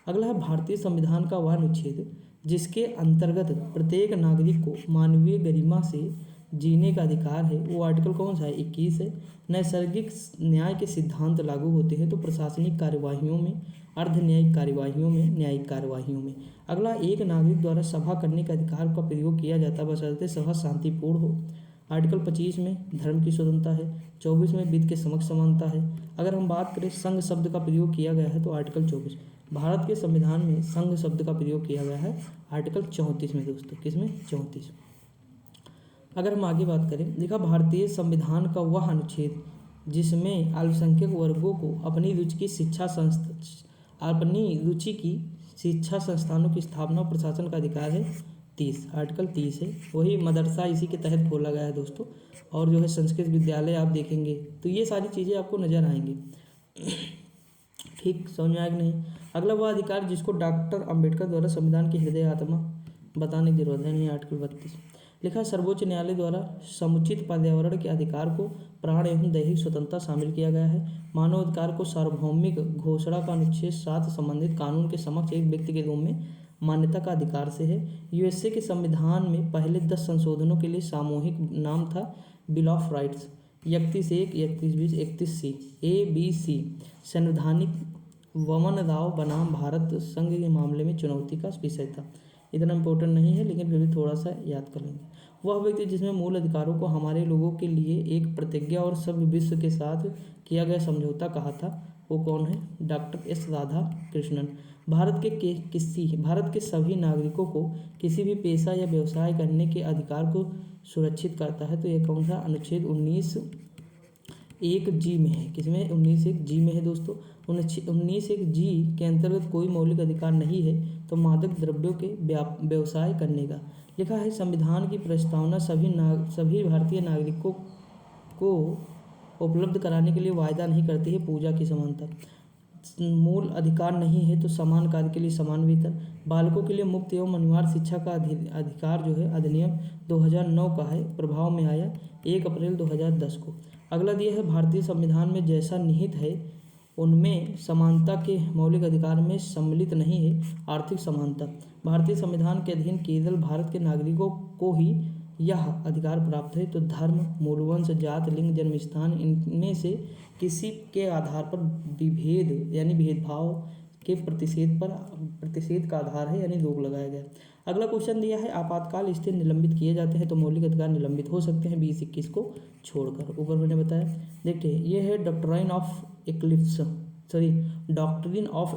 अगला है भारतीय संविधान का वह अनुच्छेद जिसके अंतर्गत प्रत्येक नागरिक को मानवीय गरिमा से जीने का अधिकार है, वो आर्टिकल कौन सा है 21 है। नैसर्गिक न्याय के सिद्धांत लागू होते हैं तो प्रशासनिक कार्यवाहियों में, अर्ध न्यायिक कार्यवाहियों में, न्यायिक कार्यवाहियों में। अगला एक नागरिक द्वारा सभा करने का अधिकार का प्रयोग किया जाता है बशर्ते सभा शांतिपूर्ण हो। आर्टिकल 25 में धर्म की स्वतंत्रता है। 24 में विधि के समक्ष समानता है। अगर हम बात करें संघ शब्द का प्रयोग किया गया है तो आर्टिकल 24 भारत के संविधान में संघ शब्द का प्रयोग किया गया है आर्टिकल 34 में दोस्तों। किसमें 34। अगर हम आगे बात करें लिखा भारतीय संविधान का वह अनुच्छेद जिसमें अल्पसंख्यक वर्गों को अपनी रुचि की शिक्षा संस्थानों की स्थापना और प्रशासन का अधिकार है 30 आर्टिकल 30 है। वही मदरसा इसी के तहत खोला गया है दोस्तों। और जो है संस्कृत विद्यालय आप देखेंगे तो ये सारी चीज़ें आपको नज़र आएंगी। ठीक, समझ में आया कि नहीं। अगला वह अधिकार जिसको डॉक्टर अंबेडकर द्वारा संविधान की हृदय आत्मा बताने की जरूरत है नहीं। आर्टिकल 32 लिखा है, सर्वोच्च न्यायालय द्वारा समुचित पर्यावरण के अधिकार को प्राण एवं दैहिक स्वतंत्रता शामिल किया गया है। मानव अधिकार को सार्वभौमिक घोषणा का अनुच्छेद 7 संबंधित कानून के समक्ष एक व्यक्ति के रूप में मान्यता का अधिकार से है। यूएसए के संविधान में पहले 10 संशोधनों के लिए सामूहिक नाम था bill of rights 31(1), 31(20), 31(c), A B C. संवैधानिक वमन राव बनाम भारत संघ के मामले में चुनौती का विषय था। इतना इम्पोर्टेंट नहीं है लेकिन फिर भी थोड़ा सा याद कर लेंगे। वह व्यक्ति जिसमें मूल अधिकारों को हमारे लोगों के लिए एक प्रतिज्ञा और सभ्य विश्व के साथ किया गया समझौता कहा था, वो कौन है? Doctor S Radha Krishnan. भारत के सभी नागरिकों को किसी भी पेशा या व्यवसाय करने के अधिकार को सुरक्षित करता है। तो यह कौन सा अनुच्छेद 19(1)(g) में है। किसमें? 19(1)(g) में है दोस्तों। 19(1)(g) के अंतर्गत कोई मौलिक अधिकार नहीं है तो मादक द्रव्यों के व्यवसाय करने का। लिखा है, संविधान की प्रस्तावना सभी भारतीय नागरिकों को उपलब्ध कराने के लिए वायदा नहीं करती है पूजा की समानता। मूल अधिकार नहीं है तो समान कार्य के लिए समान वेतन। बालकों के लिए मुफ्त एवं अनिवार्य शिक्षा का अधिकार जो है अधिनियम 2009 का है, प्रभाव में आया 1 अप्रैल 2010 को। अगला दिया है, भारतीय संविधान में जैसा निहित है उनमें समानता के मौलिक अधिकार में सम्मिलित नहीं है आर्थिक समानता। भारतीय संविधान के अधीन केवल भारत के नागरिकों को ही यह अधिकार प्राप्त है। तो धर्म, मूलवंश, जात, लिंग, जन्म स्थान इनमें से किसी के आधार पर विभेद यानी भेदभाव के प्रतिषेध का आधार है यानी रोक लगाया गया। अगला क्वेश्चन दिया है, आपातकाल स्थिति निलंबित किए जाते हैं तो मौलिक अधिकार निलंबित हो सकते हैं 20-21 को छोड़कर। ऊपर मैंने बताया, देखिए ये है डॉक्ट्राइन ऑफ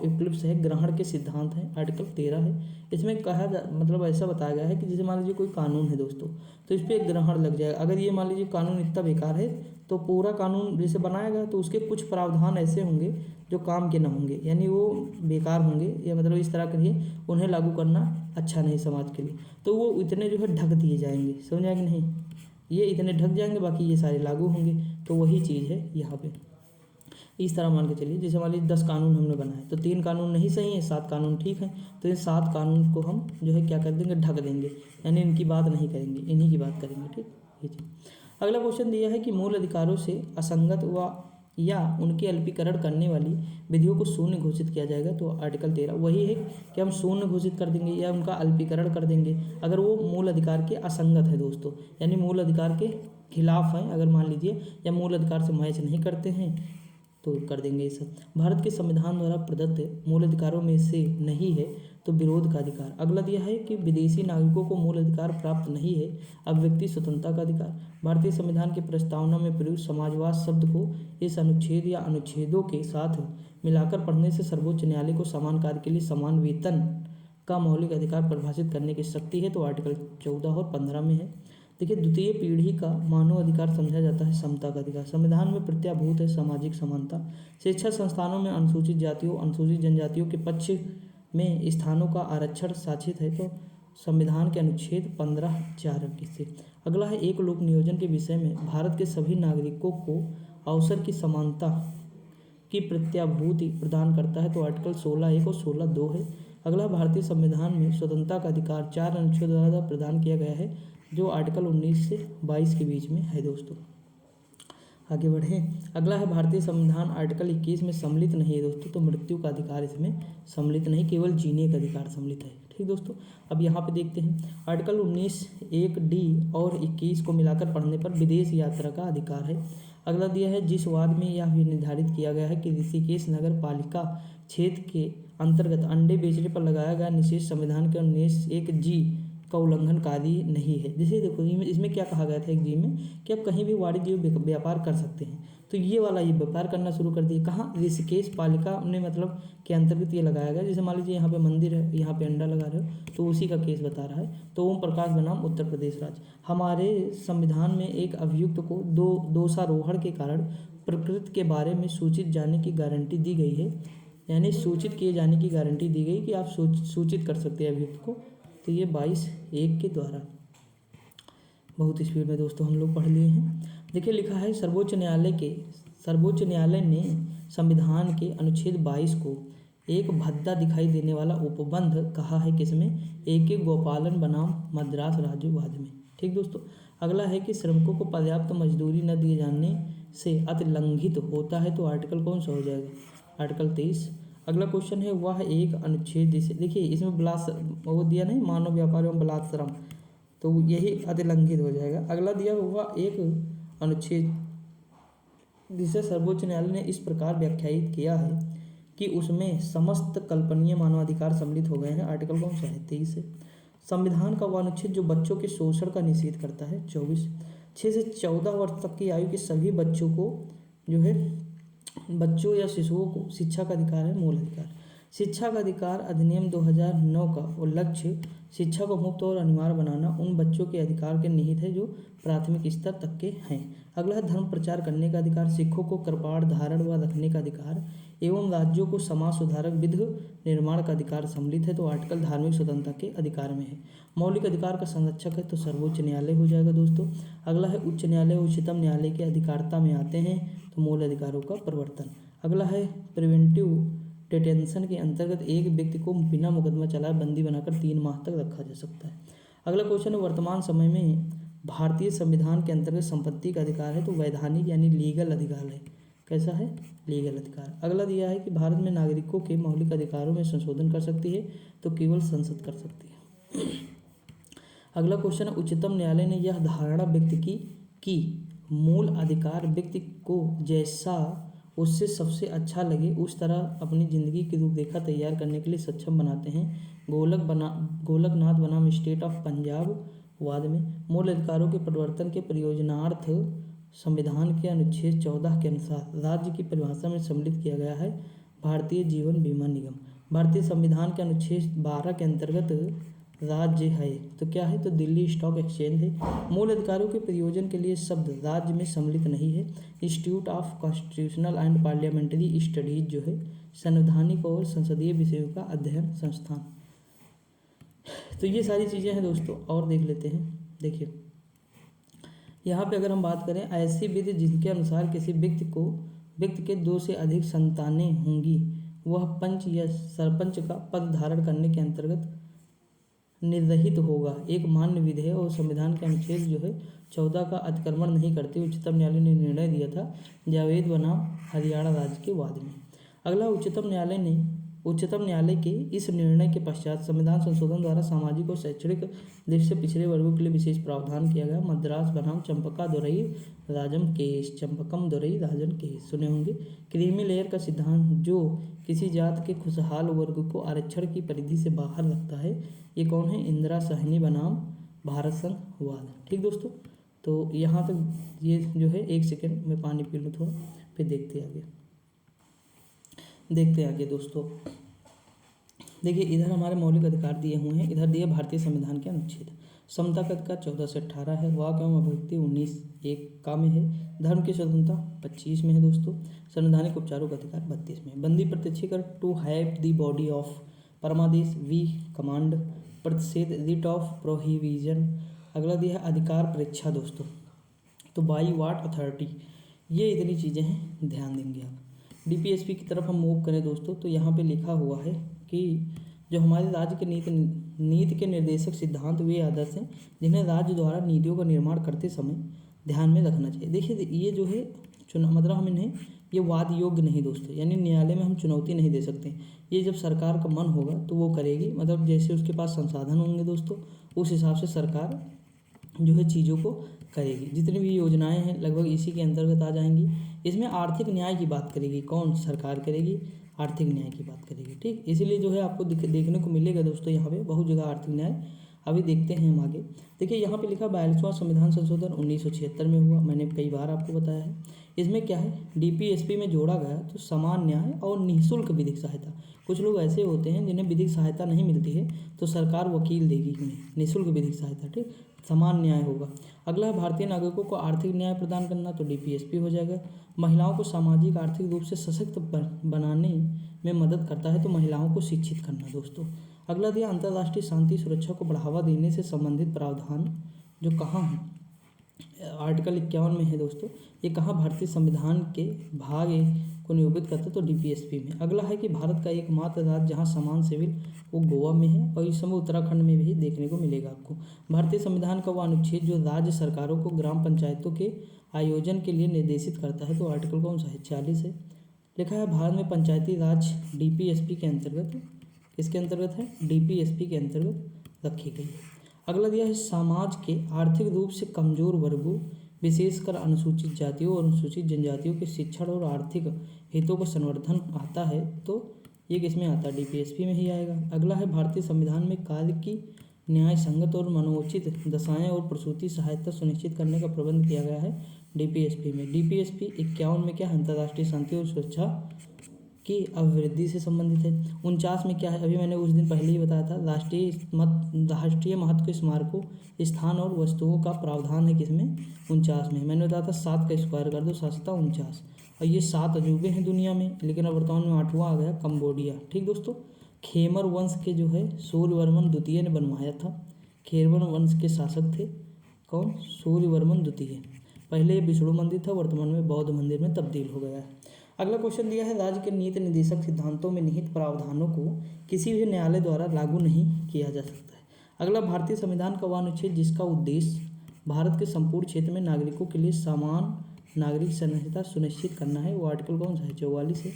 इक्लिप्स है, ग्रहण के सिद्धांत है, आर्टिकल 13 है। इसमें मतलब ऐसा बताया गया है कि जैसे मान लीजिए कोई कानून है दोस्तों, तो इस पर एक ग्रहण लग जाएगा। अगर ये मान लीजिए कानून इतना बेकार है तो पूरा कानून जैसे बनाएगा तो उसके कुछ प्रावधान ऐसे होंगे जो काम के ना होंगे, यानी वो बेकार होंगे, या मतलब इस तरह करिए उन्हें लागू करना अच्छा नहीं समाज के लिए। तो वो इतने जो है ढक दिए जाएंगे, समझ आए कि नहीं, ये इतने ढक जाएंगे, बाकी ये सारे लागू होंगे। तो वही चीज़ है यहाँ पे। इस तरह मान के चलिए, जैसे मान लीजिए 10 कानून हमने बनाए तो 3 कानून नहीं सही है, 7 कानून ठीक है, तो इन 7 कानून को हम जो है क्या कर देंगे, ढक देंगे, यानी इनकी बात नहीं करेंगे, इन्हीं की बात करेंगे। ठीक, ये चीज़। अगला क्वेश्चन दिया है कि मूल अधिकारों से असंगत या उनके अल्पीकरण करने वाली विधियों को शून्य घोषित किया जाएगा। तो आर्टिकल 13 वही है कि हम शून्य घोषित कर देंगे या उनका अल्पीकरण कर देंगे अगर वो मूल अधिकार के असंगत है दोस्तों, यानी मूल अधिकार के खिलाफ हैं अगर मान लीजिए, या मूल अधिकार से मैच नहीं करते हैं तो कर देंगे ये सब। भारत के संविधान द्वारा प्रदत्त मूल अधिकारों में से नहीं है तो विरोध का अधिकार। अगला दिया है कि विदेशी नागरिकों को मूल अधिकार प्राप्त नहीं है अभिव्यक्ति स्वतंत्रता का अधिकार। भारतीय संविधान की प्रस्तावना में प्रयुक्त समाजवाद शब्द को इस अनुच्छेद या अनुच्छेदों के साथ मिलाकर पढ़ने से सर्वोच्च न्यायालय को समान कार्य के लिए समान वेतन का मौलिक अधिकार परिभाषित करने की शक्ति है। तो आर्टिकल 14 और 15 में है। देखिए, द्वितीय पीढ़ी का मानव अधिकार समझा जाता है समता का अधिकार। संविधान में प्रत्याभूत है सामाजिक समानता। शिक्षा संस्थानों में अनुसूचित जातियों, अनुसूचित जनजातियों के पक्ष में स्थानों का आरक्षण शासित है। तो संविधान के अनुच्छेद 15(4) से। अगला है, एक लोक नियोजन के विषय में भारत के सभी नागरिकों को अवसर की समानता की प्रत्याभूति प्रदान करता है। तो आर्टिकल 16(1) और 16(2) है। अगला, भारतीय संविधान में स्वतंत्रता का अधिकार 4 अनुच्छेदों द्वारा प्रदान किया गया है जो आर्टिकल 19 से 22 के बीच में है दोस्तों। आगे बढ़ें। अगला है, भारतीय संविधान आर्टिकल 21 में सम्मिलित नहीं है दोस्तों, तो मृत्यु का अधिकार इसमें सम्मिलित नहीं, केवल जीने का अधिकार सम्मिलित है। ठीक दोस्तों, अब यहाँ पे देखते हैं आर्टिकल 19(1)(d) और 21 को मिलाकर पढ़ने पर विदेश यात्रा का अधिकार है। अगला दिया है, जिस वाद में यह भी निर्धारित किया गया है कि ऋषिकेश नगर पालिका क्षेत्र के अंतर्गत अंडे बेचने पर लगाया गया निषेध संविधान के 19(1)(g) का उल्लंघनकारी नहीं है। जैसे देखो इसमें क्या कहा गया था एक जी में कि आप कहीं भी वाणिज्य व्यापार कर सकते हैं, तो ये वाला ये व्यापार करना शुरू कर दिए। कहाँ? ऋषिकेश पालिका ने मतलब के अंतर्गत ये लगाया गया। जैसे मान लीजिए यहाँ पे मंदिर है, यहाँ पे अंडा लगा रहे हो, तो उसी का केस बता रहा है। तो ओम प्रकाश बनाम उत्तर प्रदेश राज्य। हमारे संविधान में एक अभियुक्त को दोषारोहण के कारण प्रकृति के बारे में सूचित जाने की गारंटी दी गई है, यानी सूचित किए जाने की गारंटी दी गई कि आप सूचित कर सकते हैं अभियुक्त को। तो ये 22(1) के द्वारा। बहुत स्पीड में दोस्तों हम लोग पढ़ लिए हैं। देखिए, लिखा है, सर्वोच्च न्यायालय ने संविधान के अनुच्छेद 22 को एक भद्दा दिखाई देने वाला उपबंध कहा है किसमें? A.K. गोपालन बनाम मद्रास राज्यवाद में। ठीक दोस्तों, अगला है कि श्रमिकों को पर्याप्त मजदूरी न दिए जाने से अतिलंघित होता है तो आर्टिकल कौन सा हो जाएगा? आर्टिकल 23। अगला क्वेश्चन है वह एक अनुच्छेद जिसे देखिए इसमें वो दिया नहीं, मानव व्यापार एवं बलात्श्रम, तो यही अतिलंघित हो जाएगा। अगला दिया हुआ एक अनुच्छेद जिसे सर्वोच्च न्यायालय ने इस प्रकार व्याख्यायित किया है कि उसमें समस्त कल्पनीय मानवाधिकार सम्मिलित हो गए हैं, आर्टिकल कौन सा है? 23 है। संविधान का वह अनुच्छेद जो बच्चों के शोषण का निषेध करता है, 24। 6 से 14 वर्ष तक की आयु के सभी बच्चों को जो है बच्चों या शिशुओं को शिक्षा का अधिकार है, मूल अधिकार। शिक्षा का अधिकार अधिनियम 2009 का और लक्ष्य शिक्षा को मुफ्त और अनिवार्य बनाना उन बच्चों के अधिकार के निहित है जो प्राथमिक स्तर तक के हैं। अगला है धर्म प्रचार करने का अधिकार, सिखों को कृपाण धारण व रखने का अधिकार एवं राज्यों को समाज सुधारक विधि निर्माण का अधिकार सम्मिलित है तो आर्टिकल धार्मिक स्वतंत्रता के अधिकार में है। मौलिक अधिकार का संरक्षक है तो सर्वोच्च न्यायालय हो जाएगा दोस्तों। अगला है उच्च न्यायालय उच्चतम न्यायालय के अधिकारता में आते हैं तो मूल अधिकारों का प्रवर्तन। अगला है प्रिवेंटिव डिटेंशन के अंतर्गत एक व्यक्ति को बिना मुकदमा चलाए बंदी बनाकर 3 माह तक रखा जा सकता है। अगला क्वेश्चन है वर्तमान समय में भारतीय संविधान के अंतर्गत संपत्ति का अधिकार है तो वैधानिक यानी लीगल अधिकार है। कैसा है? लीगल अधिकार। अगला दिया है कि भारत में नागरिकों के मौलिक अधिकारों में संशोधन कर सकती है तो केवल संसद कर सकती है। अगला क्वेश्चन है उच्चतम न्यायालय ने यह धारणा व्यक्त की कि मूल अधिकार व्यक्ति को जैसा उससे सबसे अच्छा लगे उस तरह अपनी ज़िंदगी की रूपरेखा तैयार करने के लिए सक्षम बनाते हैं। गोलकनाथ बनाम स्टेट ऑफ पंजाब वाद में मूल अधिकारों के परिवर्तन के प्रयोजनार्थ संविधान के अनुच्छेद 14 के अनुसार राज्य की परिभाषा में सम्मिलित किया गया है भारतीय जीवन बीमा निगम। भारतीय संविधान के अनुच्छेद 12 के अंतर्गत राज्य है तो क्या है? तो दिल्ली स्टॉक एक्सचेंज है। मूल अधिकारों के प्रयोजन के लिए शब्द राज्य में सम्मिलित नहीं है। Institute of constitutional and parliamentary studies जो है संवैधानिक और संसदीय विषयों का अध्ययन संस्थान। तो ये सारी चीज़ें हैं दोस्तों, और देख लेते हैं। देखिए यहाँ पे अगर हम बात करें ऐसी विधि जिनके अनुसार किसी व्यक्ति के 2 से अधिक संतानें होंगी वह पंच या सरपंच का पद धारण करने के अंतर्गत निर्रहित होगा, एक मान्य विधि है और संविधान के अनुच्छेद जो है 14 का अतिक्रमण नहीं करते। उच्चतम न्यायालय ने निर्णय दिया था जावेद बनाम हरियाणा राज्य के वाद में। अगला उच्चतम न्यायालय के इस निर्णय के पश्चात संविधान संशोधन द्वारा सामाजिक और शैक्षणिक दृष्टि से पिछड़े वर्गों के लिए विशेष प्रावधान किया गया। मद्रास बनाम चंपका दोरई राजम केस, चंपकम दोरई राजन केस सुने होंगे। क्रीमी लेयर का सिद्धांत जो किसी जात के खुशहाल वर्ग को आरक्षण की परिधि से बाहर रखता है, ये कौन है? इंदिरा साहनी बनाम भारत संघ वाद। ठीक दोस्तों, तो यहाँ तक ये जो है, एक सेकेंड में पानी पी लूँ थोड़ा, फिर देखते आगे दोस्तों। देखिए इधर हमारे मौलिक अधिकार दिए हुए हैं, इधर दिए भारतीय संविधान के अनुच्छेद। समता का अधिकार 14 से 18 है, वाक एवं अभिव्यक्ति 19(1) में है, धर्म की स्वतंत्रता 25 में है दोस्तों, संवैधानिक उपचारों का अधिकार 32 में है। बंदी प्रत्यक्षीकरण to have the body of, परमादेश वी कमांड, प्रतिषेध रिट ऑफ प्रोहिबिशन। अगला दिया है अधिकार परीक्षा दोस्तों, तो बाई वाट अथॉरिटी, ये इतनी चीज़ें हैं, ध्यान देंगे आप। डीपीएसपी की तरफ हम मूव करें दोस्तों, तो यहाँ पे लिखा हुआ है कि जो हमारे राज्य के नीति के निर्देशक सिद्धांत वे आदर्श हैं जिन्हें राज्य द्वारा नीतियों का निर्माण करते समय ध्यान में रखना चाहिए। देखिए ये जो है मतलब हम इन्हें ये वाद योग्य नहीं दोस्तों, यानी न्यायालय में हम चुनौती नहीं दे सकते। ये जब सरकार का मन होगा तो वो करेगी, मतलब जैसे उसके पास संसाधन होंगे दोस्तों उस हिसाब से सरकार जो है चीज़ों को करेगी। जितनी भी योजनाएं हैं लगभग इसी के अंतर्गत आ जाएंगी। इसमें आर्थिक न्याय की बात करेगी कौन? सरकार करेगी, आर्थिक न्याय की बात करेगी। ठीक, इसीलिए जो है आपको देखने को मिलेगा दोस्तों यहाँ पे बहुत जगह आर्थिक न्याय। अभी देखते हैं हम आगे। देखिए यहाँ पे लिखा 42वां संविधान संशोधन 1976 में हुआ, मैंने कई बार आपको बताया है। इसमें क्या है, डीपीएसपी में जोड़ा गया तो समान न्याय और निःशुल्क विधिक सहायता। कुछ लोग ऐसे होते हैं जिन्हें विधिक सहायता नहीं मिलती है तो सरकार वकील देगी उन्हें निःशुल्क विधिक सहायता। ठीक, समान न्याय होगा। अगला है भारतीय नागरिकों को आर्थिक न्याय प्रदान करना, तो डीपीएसपी हो जाएगा। महिलाओं को सामाजिक आर्थिक रूप से सशक्त बनाने में मदद करता है तो महिलाओं को शिक्षित करना दोस्तों। अगला दिया अंतर्राष्ट्रीय शांति सुरक्षा को बढ़ावा देने से संबंधित प्रावधान, जो कहाँ है? आर्टिकल 51 में है दोस्तों। ये कहाँ? भारतीय संविधान के भाग को निरूपित करता है तो डीपीएसपी में। अगला है कि भारत का एकमात्र राज्य जहाँ समान सिविल वो गोवा में है और इस समय उत्तराखंड में भी देखने को मिलेगा आपको। भारतीय संविधान का वह अनुच्छेद जो राज्य सरकारों को ग्राम पंचायतों के आयोजन के लिए निर्देशित करता है तो आर्टिकल कौन सा है? 40 है। लिखा है भारत में पंचायती राज डीपीएसपी के अंतर्गत, किसके अंतर्गत है? डीपीएसपी के अंतर्गत रखी गई है। अगला दिया है समाज के आर्थिक रूप से कमजोर वर्गों विशेषकर अनुसूचित जातियों और अनुसूचित जनजातियों के शिक्षण और आर्थिक हितों को संवर्धन आता है तो ये किसमें आता है? डीपीएसपी में ही आएगा। अगला है भारतीय संविधान में कार्य की न्याय संगत और मनोचित दशाएं और प्रसूति सहायता सुनिश्चित करने का प्रबंध किया गया है डीपीएसपी में। डीपीएसपी 51 में क्या है? अंतर्राष्ट्रीय शांति और सुरक्षा की अभिवृद्धि से संबंधित है। 49 में क्या है? अभी मैंने उस दिन पहले ही बताया था, राष्ट्रीय महत्व के स्मारकों स्थान और वस्तुओं का प्रावधान है किसमें? 49 में। मैंने बताया था 7 का स्क्वायर कर दो, 7 7 49। और ये 7 अजूबे हैं दुनिया में, लेकिन अब वर्तमान में 8वां आ गया कंबोडिया। ठीक दोस्तों, खेमर वंश के जो है सूर्यवर्मन द्वितीय ने बनवाया था। खेमर वंश के शासक थे कौन? सूर्यवर्मन द्वितीय। पहले ये विष्णु मंदिर था, वर्तमान में बौद्ध मंदिर में तब्दील हो गया है। अगला क्वेश्चन दिया है राज्य के नीति निर्देशक सिद्धांतों में निहित प्रावधानों को किसी भी न्यायालय द्वारा लागू नहीं किया जा सकता है। अगला भारतीय संविधान का वह अनुच्छेद जिसका उद्देश्य भारत के संपूर्ण क्षेत्र में नागरिकों के लिए समान नागरिक संहिता सुनिश्चित करना है वो आर्टिकल कौन सा है? 44 है।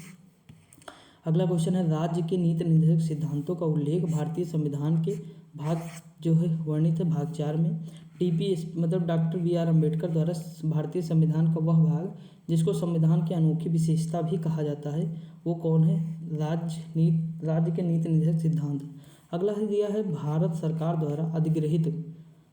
अगला क्वेश्चन है राज्य के नीति निर्देशक सिद्धांतों का उल्लेख भारतीय संविधान के भाग जो है वर्णित है भाग 4 में। डीपीएस मतलब डॉक्टर बी.आर. अम्बेडकर द्वारा भारतीय संविधान का वह भाग जिसको संविधान की अनोखी विशेषता भी कहा जाता है वो कौन है? राज्य के नीति निर्देशक सिद्धांत। अगला है दिया है भारत सरकार द्वारा अधिगृहित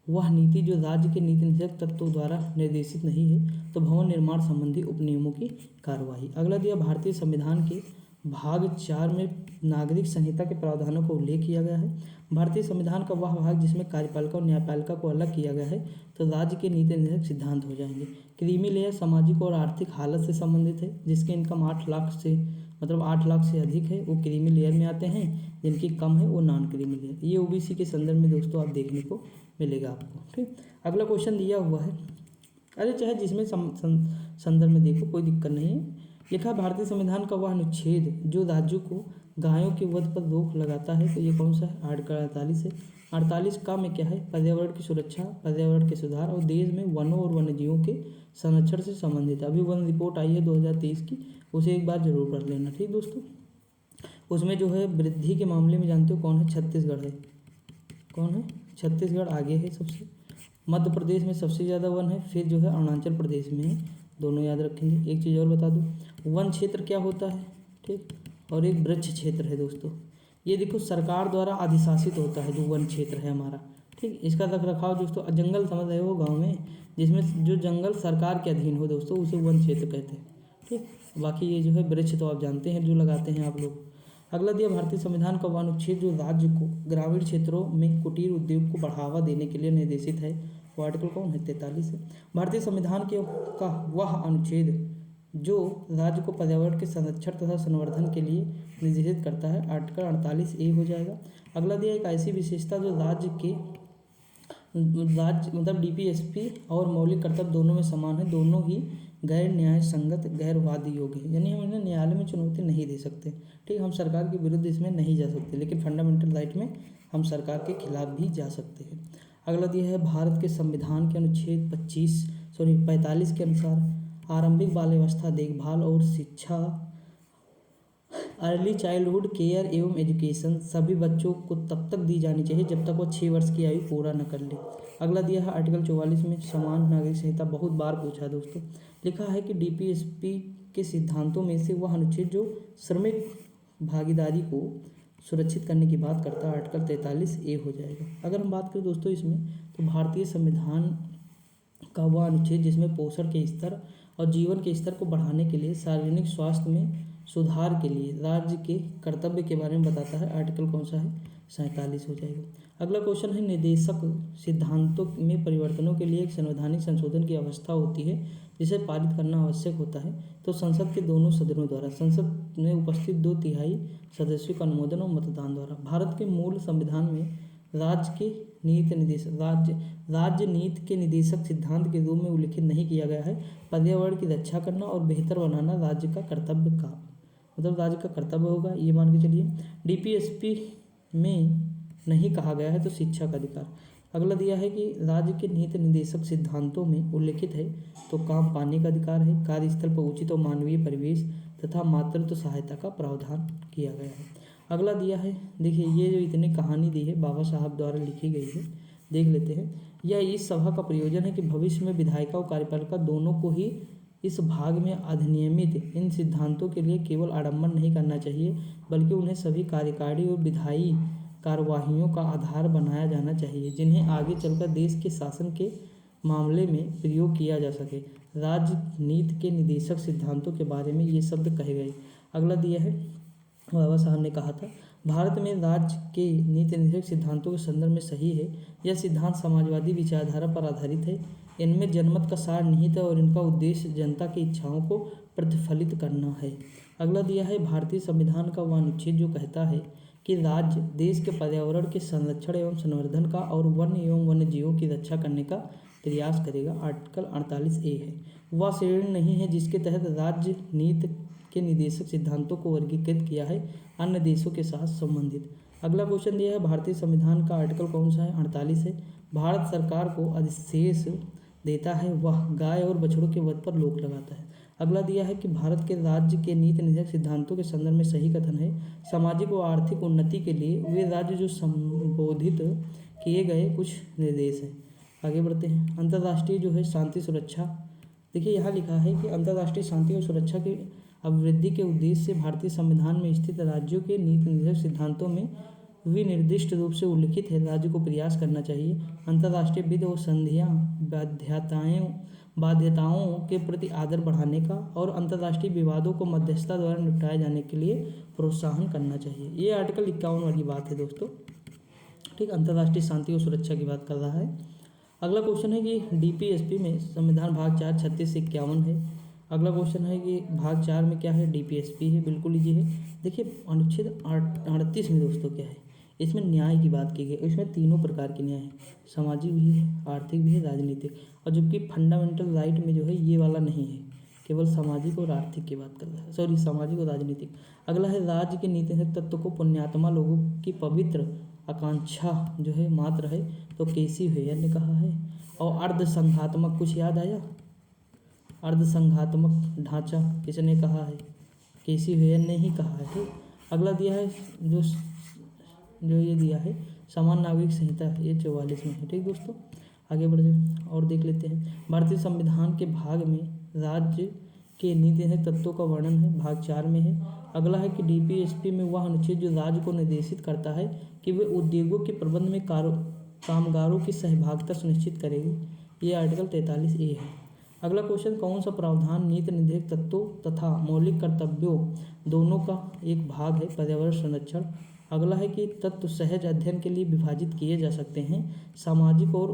वह नीति जो राज्य के नीति निर्देशक तत्वों द्वारा निर्देशित नहीं है तो भवन निर्माण संबंधी उपनियमों की कार्यवाही। अगला दिया भारतीय संविधान के भाग 4 में नागरिक संहिता के प्रावधानों का उल्लेख किया गया है। भारतीय संविधान का वह भाग जिसमें कार्यपालिका और न्यायपालिका को अलग किया गया है तो राज्य के नीति निर्देशक सिद्धांत हो जाएंगे। क्रीमी लेयर सामाजिक और आर्थिक हालत से संबंधित है, जिसकी इनकम 8 लाख से 8 लाख से अधिक है वो क्रीमी लेयर में आते हैं, जिनकी कम है वो नॉन क्रीमी लेयर। ये ओबीसी के संदर्भ में दोस्तों आप देखने को मिलेगा आपको। ठीक, अगला क्वेश्चन दिया हुआ है, अरे चाहे जिसमें संदर्भ में देखो कोई दिक्कत नहीं है। लिखा भारतीय संविधान का वह अनुच्छेद जो राज्यों को गायों के वध पर रोक लगाता है तो ये कौन सा है? आर्टिकल 48 है। 48 का में क्या है? पर्यावरण की सुरक्षा, पर्यावरण के सुधार और देश में वनों और वन्यजीवों के संरक्षण से संबंधित है। अभी वन रिपोर्ट आई है 2023 की, उसे एक बार जरूर पढ़ लेना। ठीक दोस्तों, उसमें जो है वृद्धि के मामले में जानते हो कौन है? छत्तीसगढ़ है। कौन है? छत्तीसगढ़ आगे है सबसे। मध्य प्रदेश में सबसे ज़्यादा वन है, फिर जो है अरुणाचल प्रदेश में है, दोनों याद रखेंगे। एक चीज़ और बता दूँ, वन क्षेत्र क्या होता है? ठीक, और एक वृक्ष क्षेत्र है दोस्तों। ये देखो सरकार द्वारा अधिशासित होता है जो वन क्षेत्र है हमारा। ठीक, इसका रख रखाव दोस्तों, जंगल समझ रहे हो गाँव में, जिसमें जो जंगल सरकार के अधीन हो दोस्तों उसे वन क्षेत्र कहते हैं। ठीक, बाकी ये जो है वृक्ष तो आप जानते हैं जो लगाते हैं आप लोग। अगला दिया भारतीय संविधान का वह अनुच्छेद जो राज्य को ग्रामीण क्षेत्रों में कुटीर उद्योग को बढ़ावा देने के लिए निर्देशित है वो आर्टिकल कौन है? 43 है। भारतीय संविधान का वह अनुच्छेद जो राज्य को पर्यावरण के संरक्षण तथा संवर्धन के लिए निर्देशित करता है आर्टिकल 48A हो जाएगा। अगला दिया एक ऐसी विशेषता जो राज्य मतलब डीपीएसपी और मौलिक कर्तव्य दोनों में समान है, दोनों ही गैर न्याय संगत गैर वादी योग्य है, यानी हम इन्हें न्यायालय में चुनौती नहीं दे सकते। ठीक, हम सरकार के विरुद्ध इसमें नहीं जा सकते, लेकिन फंडामेंटल राइट में हम सरकार के खिलाफ भी जा सकते हैं। अगला दिया है भारत के संविधान के अनुच्छेद 45 के अनुसार आरंभिक बाल्यावस्था देखभाल और शिक्षा अर्ली चाइल्डहुड केयर एवं एजुकेशन सभी बच्चों को तब तक दी जानी चाहिए जब तक वो 6 वर्ष की आयु पूरा न कर ले। अगला दिया है आर्टिकल 44 में समान नागरिक संहिता, बहुत बार पूछा है दोस्तों। लिखा है कि डीपीएसपी के सिद्धांतों में से वह अनुच्छेद जो श्रमिक भागीदारी को सुरक्षित करने की बात करता है आर्टिकल 43A हो जाएगा। अगर हम बात करें दोस्तों इसमें तो भारतीय संविधान का वह अनुच्छेद जिसमें पोषण के स्तर और जीवन के स्तर को बढ़ाने के लिए सार्वजनिक स्वास्थ्य में सुधार के लिए राज्य के कर्तव्य के बारे में बताता है आर्टिकल कौन सा है? 47 हो जाएगा। अगला क्वेश्चन है निर्देशक सिद्धांतों में परिवर्तनों के लिए एक संवैधानिक संशोधन की अवस्था होती है जिसे पारित करना आवश्यक होता है तो संसद के दोनों सदनों द्वारा, संसद में उपस्थित 2/3 सदस्यों का अनुमोदन और मतदान द्वारा। भारत के मूल संविधान में राज्य के नीति निर्देशक राज्य नीति के निदेशक सिद्धांत के रूप में उल्लिखित नहीं किया गया है। पर्यावरण की रक्षा करना और बेहतर बनाना राज्य का कर्तव्य का मतलब राज्य का कर्तव्य होगा, ये मान के चलिए। डीपीएसपी में नहीं कहा गया है तो शिक्षा का अधिकार। अगला दिया है कि राज्य के नीति निर्देशक सिद्धांतों में उल्लिखित है तो काम पाने का अधिकार है, कार्यस्थल पर उचित और मानवीय परिवेश तथा मातृत्व सहायता का प्रावधान किया गया है। अगला दिया है, देखिए ये जो इतनी कहानी दी है बाबा साहब द्वारा लिखी गई है, देख लेते हैं। यह इस सभा का प्रयोजन है कि भविष्य में विधायिका और कार्यपालिका दोनों को ही इस भाग में अधिनियमित इन सिद्धांतों के लिए केवल आडंबर नहीं करना चाहिए, बल्कि उन्हें सभी कार्यकारी और विधायी कार्यवाहियों का आधार बनाया जाना चाहिए, जिन्हें आगे चलकर देश के शासन के मामले में प्रयोग किया जा सके। राजनीति के निदेशक सिद्धांतों के बारे में ये शब्द कहे गए। अगला दिया है, बाबा साहब ने कहा था, भारत में राज्य के नीति निर्देशक सिद्धांतों के संदर्भ में सही है। यह सिद्धांत समाजवादी विचारधारा पर आधारित है। इनमें जनमत का सार निहित है और इनका उद्देश्य जनता की इच्छाओं को प्रतिफलित करना है। अगला दिया है, भारतीय संविधान का वह अनुच्छेद जो कहता है कि राज्य देश के पर्यावरण के संरक्षण एवं संवर्धन का और वन्य एवं वन्य जीवों की रक्षा करने का प्रयास करेगा। आर्टिकल 48A है। वह श्रेणी नहीं है जिसके तहत राज्य नीति के निदेशक सिद्धांतों को वर्गीकृत किया है अन्य देशों के साथ संबंधित। अगला क्वेश्चन दिया है, भारतीय संविधान का आर्टिकल कौन सा है? 48 है। भारत सरकार को अधिशेष देता है, वह गाय और बछड़ों के वध पर रोक लगाता है। अगला दिया है कि भारत के राज्य के नीति निर्देशक सिद्धांतों के संदर्भ में सही कथन है। सामाजिक व आर्थिक उन्नति के लिए वे राज्य जो संबोधित किए गए कुछ निर्देश हैं। आगे बढ़ते हैं। अंतर्राष्ट्रीय जो है शांति सुरक्षा, देखिए यहाँ लिखा है कि अंतर्राष्ट्रीय शांति और सुरक्षा की अभिवृद्धि के उद्देश्य से भारतीय संविधान में स्थित राज्यों के नीति निर्देशक सिद्धांतों में विनिर्दिष्ट रूप से उल्लिखित है राज्य को प्रयास करना चाहिए अंतर्राष्ट्रीय विधि और संधियाँ बाध्यताओं के प्रति आदर बढ़ाने का और अंतर्राष्ट्रीय विवादों को मध्यस्थता द्वारा निपटाए जाने के लिए प्रोत्साहन करना चाहिए। ये आर्टिकल 51 वाली बात है दोस्तों, ठीक। अंतर्राष्ट्रीय शांति और सुरक्षा की बात कर रहा है। अगला क्वेश्चन है कि डीपीएसपी में संविधान भाग 4 36 से 51 है। अगला क्वेश्चन है कि भाग 4 में क्या है? डीपीएसपी है, बिल्कुल ईजी है। देखिए अनुच्छेद 38 में दोस्तों क्या है, इसमें न्याय की बात की गई। इसमें तीनों प्रकार के न्याय है, सामाजिक भी है, आर्थिक भी है, राजनीतिक। और जबकि फंडामेंटल राइट में जो है ये वाला नहीं है, केवल सामाजिक और आर्थिक की बात कर रहा है, सॉरी सामाजिक और राजनीतिक। अगला है राज्य के नीतिगत तत्व को पुण्यात्मा लोगों की पवित्र आकांक्षा जो है मात्र है, तो केसी हेयर ने कहा है। और अर्ध संघात्मक, कुछ याद आया? अर्ध संघात्मक ढांचा किसने कहा है? केसी हेयर ने ही कहा है, ठीक। अगला दिया है जो ये दिया है समान नागरिक संहिता, ये 44 में है, ठीक दोस्तों। आगे बढ़ जाए और देख लेते हैं। भारतीय संविधान के भाग में राज्य के नीति तत्वों का वर्णन है, भाग 4 में है। अगला है कि डीपीएसपी में वह अनुच्छेद जो राज्य को निर्देशित करता है कि वे उद्योगों के प्रबंध में कामगारों की सहभागिता सुनिश्चित करेगी, ये आर्टिकल 43A है। अगला क्वेश्चन, कौन सा प्रावधान नीति निर्देशक तत्वों तथा मौलिक कर्तव्यों दोनों का एक भाग है? पर्यावरण संरक्षण। अगला है कि तत्व सहज अध्ययन के लिए विभाजित किए जा सकते हैं, सामाजिक और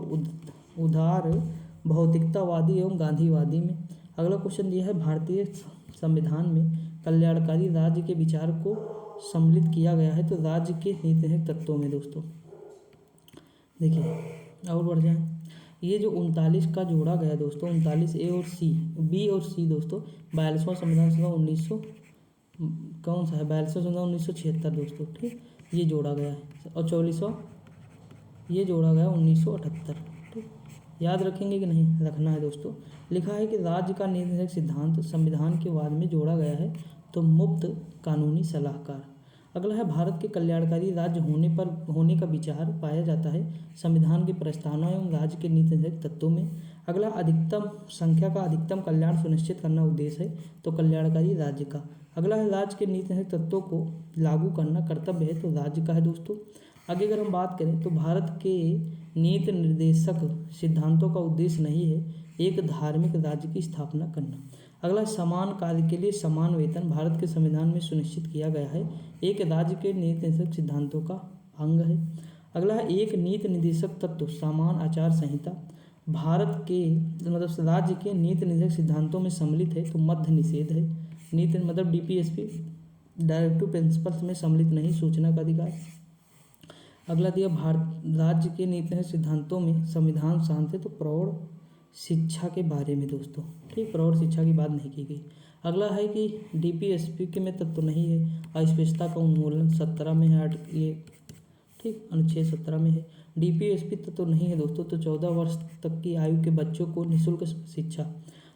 उदार भौतिकतावादी एवं गांधीवादी में। अगला क्वेश्चन दिया है, भारतीय संविधान में कल्याणकारी राज्य के विचार को सम्मिलित किया गया है, तो राज्य के नीतिगत तत्वों में दोस्तों देखिए और बढ़ जाए। ये जो 39 का जोड़ा गया दोस्तों, 39A और B और C दोस्तों, 42वां संविधान सभा 1900 कौन सा है? 42वां संविधान 1976 दोस्तों, ठीक। ये जोड़ा गया है। और 44वां ये जोड़ा गया 1978, ठीक। याद रखेंगे कि नहीं? रखना है दोस्तों। लिखा है कि राज्य का नीतिगत सिद्धांत संविधान के बाद में जोड़ा गया है, तो मुफ्त कानूनी सलाहकार। अगला है, भारत के कल्याणकारी राज्य होने का विचार पाया जाता है संविधान के प्रस्तावना एवं राज्य के नीतिगत तत्वों में। अगला, अधिकतम संख्या का अधिकतम कल्याण सुनिश्चित करना उद्देश्य है, तो कल्याणकारी राज्य का। अगला है, राज्य के नीतिगत तत्वों को लागू करना कर्तव्य है, तो राज्य का है दोस्तों। आगे अगर हम बात करें तो भारत के नीति निर्देशक सिद्धांतों का उद्देश्य नहीं है एक धार्मिक राज्य की स्थापना करना। अगला, समान कार्य के लिए समान वेतन भारत के संविधान में सुनिश्चित किया गया है, एक राज्य के नीति निर्देशक सिद्धांतों का अंग है। अगला है, एक नीति निर्देशक तत्व समान आचार संहिता भारत के मतलब राज्य के नीति निर्देशक सिद्धांतों में सम्मिलित है, तो मद्य निषेध है। नीति मतलब डीपीएसपी डायरेक्टिव प्रिंसिपल्स में सम्मिलित नहीं, सूचना का अधिकार। अगला दिया भारत राज्य के नीति सिद्धांतों में संविधान शांत है, तो प्रौढ़ शिक्षा के बारे में दोस्तों, ठीक, प्रौढ़ शिक्षा की बात नहीं की गई। अगला है कि डीपीएसपी के में तत्व नहीं है, अस्पृश्यता का उन्मूलन 17 में है, ये ठीक अनुच्छेद 17 में है। डीपीएसपी तत्व नहीं है दोस्तों, तो 14 वर्ष तक की आयु के बच्चों को निःशुल्क शिक्षा।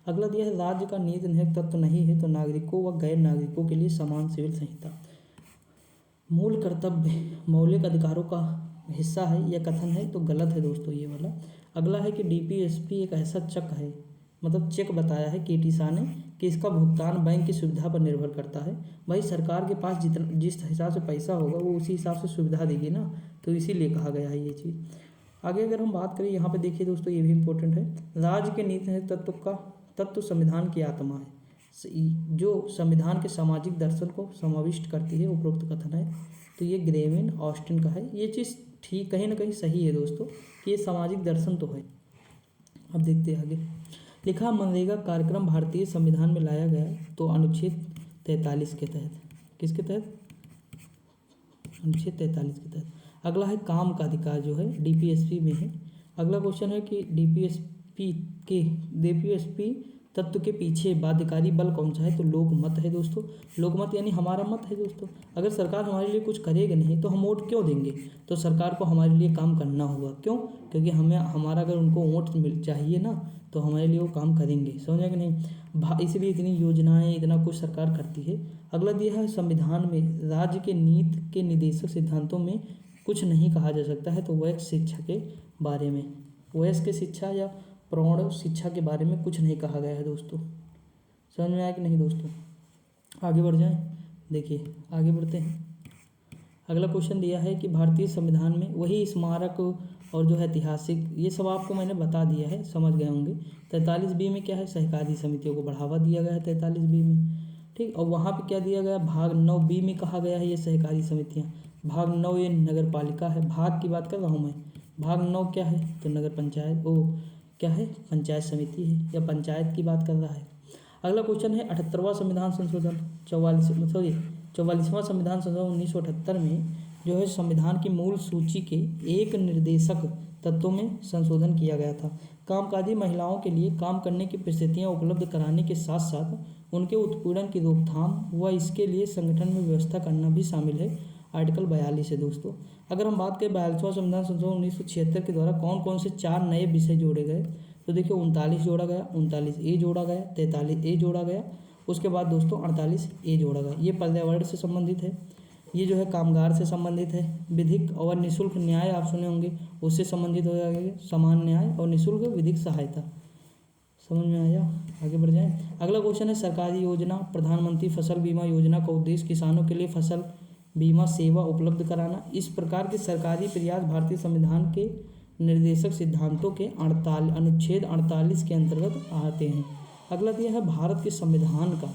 अगला दिया है राज्य का नीति निर्धारक तत्व नहीं है, तो नागरिकों व गैर नागरिकों के लिए समान सिविल संहिता। मूल कर्तव्य मौलिक अधिकारों का हिस्सा है, यह कथन है तो गलत है दोस्तों ये वाला। अगला है कि डीपीएसपी एक ऐसा चेक है, मतलब चेक बताया है केटी शाह ने कि इसका भुगतान बैंक की सुविधा पर निर्भर करता है। भाई सरकार के पास जितना जिस हिसाब से पैसा होगा वो उसी हिसाब से सुविधा देगी ना, तो इसीलिए कहा गया है ये चीज़। आगे अगर हम बात करें यहाँ पे देखिए दोस्तों, ये भी इम्पोर्टेंट है, राज्य के नीति तत्व का तत्व संविधान की आत्मा है, जो संविधान के सामाजिक दर्शन को समाविष्ट करती है, उपरोक्त कथन है। तो ये ग्रेविन ऑस्टिन का है, ये चीज़ ठीक कहीं ना कहीं सही है दोस्तों कि ये सामाजिक दर्शन तो है। अब देखते हैं आगे। लिखा मनरेगा कार्यक्रम भारतीय संविधान में लाया गया, तो अनुच्छेद 43 के तहत। किसके तहत? अनुच्छेद 43 के तहत। अगला है काम का अधिकार, जो है डीपीएसपी में है। अगला क्वेश्चन है कि डीपीएसपी तत्व के पीछे बाध्यकारी बल कौन सा है, तो लोकमत है दोस्तों। लोकमत यानी हमारा मत है दोस्तों। अगर सरकार हमारे लिए कुछ करेगी नहीं तो हम वोट क्यों देंगे, तो सरकार को हमारे लिए काम करना होगा। क्यों? क्योंकि हमें हमारा अगर उनको वोट चाहिए ना, तो हमारे लिए वो काम करेंगे, समझे कि नहीं। इसलिए इतनी योजनाएं, इतना कुछ सरकार करती है। अगला दिया है संविधान में राज्य के नीति के निर्देशक सिद्धांतों में कुछ नहीं कहा जा सकता है, तो वयस्क शिक्षा के बारे में, वयस्क शिक्षा या प्रौढ़ शिक्षा के बारे में कुछ नहीं कहा गया है दोस्तों। समझ में आया कि नहीं दोस्तों? आगे बढ़ जाएं, देखिए आगे बढ़ते हैं। अगला क्वेश्चन दिया है कि भारतीय संविधान में वही स्मारक और जो है ऐतिहासिक, ये सब आपको मैंने बता दिया है, समझ गए होंगे। 43B में क्या है, सहकारी समितियों को बढ़ावा दिया गया है 43B में, ठीक। और वहाँ पे क्या दिया गया, भाग 9B में कहा गया है ये सहकारी समितियाँ। भाग 9 ये नगर पालिका है, भाग की बात कर रहा हूँ मैं। भाग 9 क्या है, तो नगर पंचायत, वो क्या है, पंचायत समिति है या पंचायत की बात कर रहा है। अगला क्वेश्चन है 78वां संविधान संशोधन 44वां संविधान संशोधन 1978 में जो है संविधान की मूल सूची के एक निर्देशक तत्वों में संशोधन किया गया था। कामकाजी महिलाओं के लिए काम करने की परिस्थितियां उपलब्ध कराने के साथ साथ उनके उत्पीड़न की रोकथाम व इसके लिए संगठन में व्यवस्था करना भी शामिल है। आर्टिकल 42 है दोस्तों। अगर हम बात करें 42वां संविधान संशोधन 1976 के द्वारा कौन कौन से 4 नए विषय जोड़े गए, तो देखिए 39 जोड़ा गया, 39A जोड़ा गया, 43A जोड़ा गया, उसके बाद दोस्तों 48A जोड़ा गया। ये पर्यावरण से संबंधित है, ये जो है कामगार से संबंधित है, विधिक और निःशुल्क न्याय आप सुने होंगे, उससे संबंधित हो जाएगा, समान न्याय और निःशुल्क विधिक सहायता। समझ में आया? आगे बढ़ जाएं। अगला क्वेश्चन है सरकारी योजना, प्रधानमंत्री फसल बीमा योजना का उद्देश्य किसानों के लिए फसल बीमा सेवा उपलब्ध कराना। इस प्रकार के सरकारी प्रयास भारतीय संविधान के निर्देशक सिद्धांतों के अनुच्छेद 48 के अंतर्गत आते हैं। अगला दिया है भारत के संविधान का,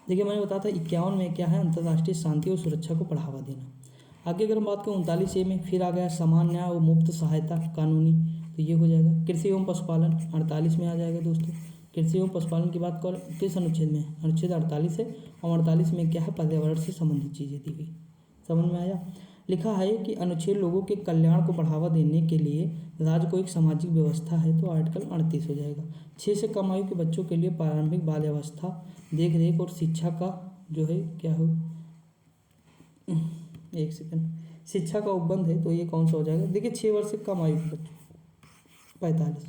देखिए मैंने बताया था 51 में क्या है, अंतर्राष्ट्रीय शांति और सुरक्षा को बढ़ावा देना। आगे अगर हम बात करें 39A में फिर आ गया समान न्याय और मुफ्त सहायता कानूनी, तो ये हो जाएगा। कृषि एवं पशुपालन 48 में आ जाएगा दोस्तों। कृषि एवं पशुपालन की बात कर किस अनुच्छेद में, अनुच्छेद 48 है, और 48 में क्या है, पर्यावरण से संबंधित चीज़ें दी गई। समझ में आया? लिखा है कि अनुच्छेद लोगों के कल्याण को बढ़ावा देने के लिए राज्य को एक सामाजिक व्यवस्था है, तो आर्टिकल 38 हो जाएगा। 6 से कम आयु के बच्चों के लिए प्रारंभिक बाल्यावस्था देख रेख और शिक्षा का जो है क्या हो, एक सेकंड, शिक्षा का उपबंध है, तो ये कौन सा हो जाएगा, देखिए 6 वर्ष से कम आयु के बच्चों 45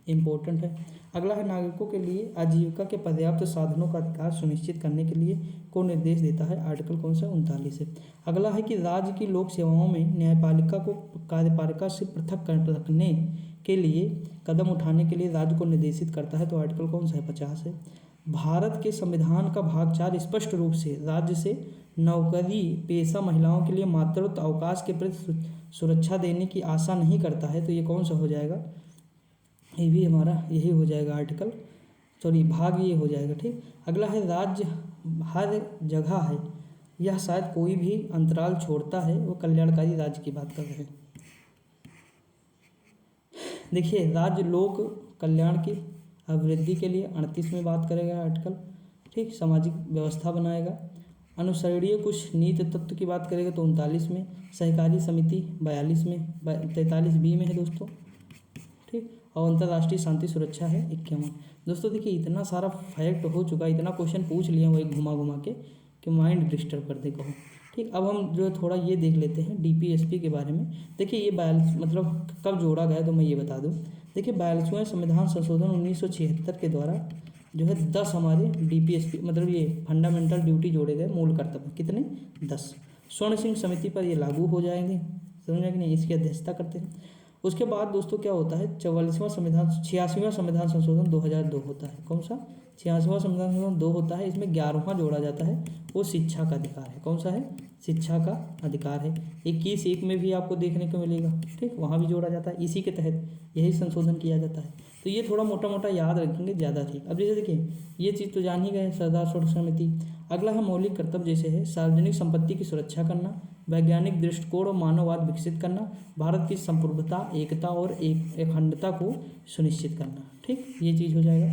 इम्पोर्टेंट है। अगला है नागरिकों के लिए आजीविका के पर्याप्त साधनों का अधिकार सुनिश्चित करने के लिए को निर्देश देता है, आर्टिकल कौन सा, 39 है। अगला है कि राज्य की लोक सेवाओं में न्यायपालिका को कार्यपालिका से पृथक रखने के लिए कदम उठाने के लिए राज्य को निर्देशित करता है, तो आर्टिकल कौन सा है, 50 है। भारत के संविधान का भाग 4 स्पष्ट रूप से राज्य से नौकरी पेशा महिलाओं के लिए मातृत्व अवकाश के प्रति सुरक्षा देने की आशा नहीं करता है, तो ये कौन सा हो जाएगा, ये भी हमारा यही हो जाएगा आर्टिकल, सॉरी भाग ये हो जाएगा, ठीक। अगला है राज्य हर जगह है, यह शायद कोई भी अंतराल छोड़ता है, वो कल्याणकारी राज्य की बात कर रहे हैं। देखिए राज्य लोक कल्याण की अभिवृद्धि के लिए 38 में बात करेगा आर्टिकल, ठीक, सामाजिक व्यवस्था बनाएगा। अनुसरणीय कुछ नीति तत्व की बात करेंगे तो 39 में, सहकारी समिति 42 में, 43 बी में है दोस्तों, ठीक। और अंतर्राष्ट्रीय शांति सुरक्षा है 51। दोस्तों देखिए इतना सारा फैक्ट हो चुका है, इतना क्वेश्चन पूछ लिए वो एक घुमा घुमा के कि माइंड डिस्टर्ब कर दे कहो, ठीक। अब हम जो है थोड़ा ये देख लेते हैं डीपीएसपी के बारे में। देखिए ये 42 मतलब कब जोड़ा गया तो मैं ये बता दूँ। देखिए 42वें संविधान संशोधन 1976 के द्वारा जो है 10 हमारे डीपीएसपी मतलब ये फंडामेंटल ड्यूटी जोड़े गए, मूल कर्तव्य कितने 10। स्वर्ण सिंह समिति पर ये लागू हो जाएंगे, समझा कि नहीं, इसकी अध्यक्षता करते हैं। उसके बाद दोस्तों क्या होता है 86वां संविधान संशोधन 2002 होता है। कौन सा 86वां संविधान संशोधन 2 होता है। इसमें 11वां जोड़ा जाता है, वो शिक्षा का अधिकार है। कौन सा है, शिक्षा का अधिकार है। 21(1) में भी आपको देखने को मिलेगा, ठीक, वहाँ भी जोड़ा जाता है। इसी के तहत यही संशोधन किया जाता है। तो ये थोड़ा मोटा मोटा याद रखेंगे, ज़्यादा ठीक। अब जैसे देखिए ये चीज़ तो जान ही गए, सरदार स्वर्ण समिति। अगला है मौलिक कर्तव्य, जैसे है सार्वजनिक संपत्ति की सुरक्षा करना, वैज्ञानिक दृष्टिकोण और मानववाद विकसित करना, भारत की संप्रभुता, एकता और अखंडता को सुनिश्चित करना, ठीक, ये चीज़ हो जाएगा।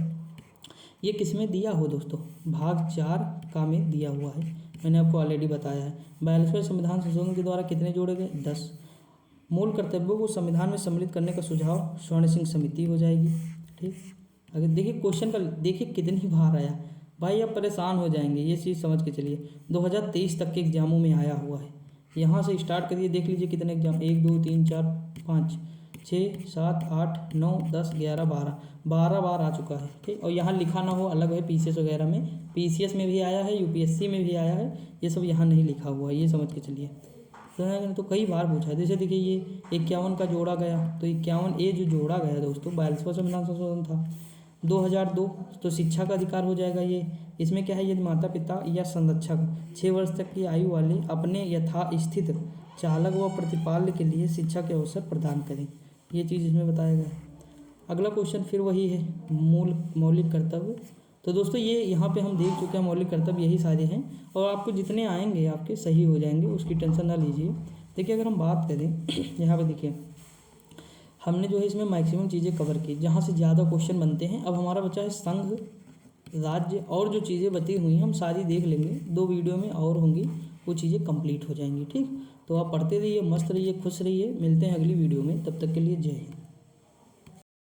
ये किस में दिया हो दोस्तों, भाग 4 का में दिया हुआ है, मैंने आपको ऑलरेडी बताया है। 42वें संविधान संशोधन के द्वारा कितने जोड़े गए 10। मूल कर्तव्यों को संविधान में सम्मिलित करने का सुझाव स्वर्ण सिंह समिति हो जाएगी, ठीक। अगर देखिए क्वेश्चन का देखिए कितनी बार आया भाई, आप परेशान हो जाएंगे, ये चीज़ समझ के चलिए। 2023 तक के एग्जामों में आया हुआ है, यहाँ से स्टार्ट करिए, देख लीजिए कितने एग्जाम, 1 2 3 4 5 6 7 8 9 10 11 12 बार आ चुका है, ठीक। और यहाँ लिखा ना हो अलग है, पीसीएस वगैरह में, पीसीएस में भी आया है, यूपीएससी में भी आया है, ये सब यहाँ नहीं लिखा हुआ है, ये समझ के चलिए। तो कई बार पूछा है। जैसे देखिए ये 51 का जोड़ा गया, तो 51A जो जोड़ा गया दोस्तों 42वां संविधान संशोधन था 2002, तो शिक्षा का अधिकार हो जाएगा ये। इसमें क्या है, यदि माता पिता या संरक्षक 6 वर्ष तक की आयु वाले अपने यथास्थित चालक व प्रतिपाल्य के लिए शिक्षा के अवसर प्रदान करें, ये चीज़ इसमें बताया गया है। अगला क्वेश्चन फिर वही है, मौलिक कर्तव्य। तो दोस्तों ये यहाँ पे हम देख चुके हैं, मौलिक कर्तव्य यही सारे हैं, और आपको जितने आएंगे आपके सही हो जाएंगे, उसकी टेंशन ना लीजिए। देखिए अगर हम बात करें यहाँ पे देखिए हमने जो है इसमें मैक्सिमम चीज़ें कवर की, जहाँ से ज़्यादा क्वेश्चन बनते हैं। अब हमारा बचा है संघ, राज्य और जो चीज़ें बची हुई हैं हम सारी देख लेंगे, 2 वीडियो में और होंगी, वो चीज़ें कंप्लीट हो जाएंगी, ठीक। तो आप पढ़ते रहिए, मस्त रहिए, खुश रहिए, मिलते हैं अगली वीडियो में, तब तक के लिए जय हिंद।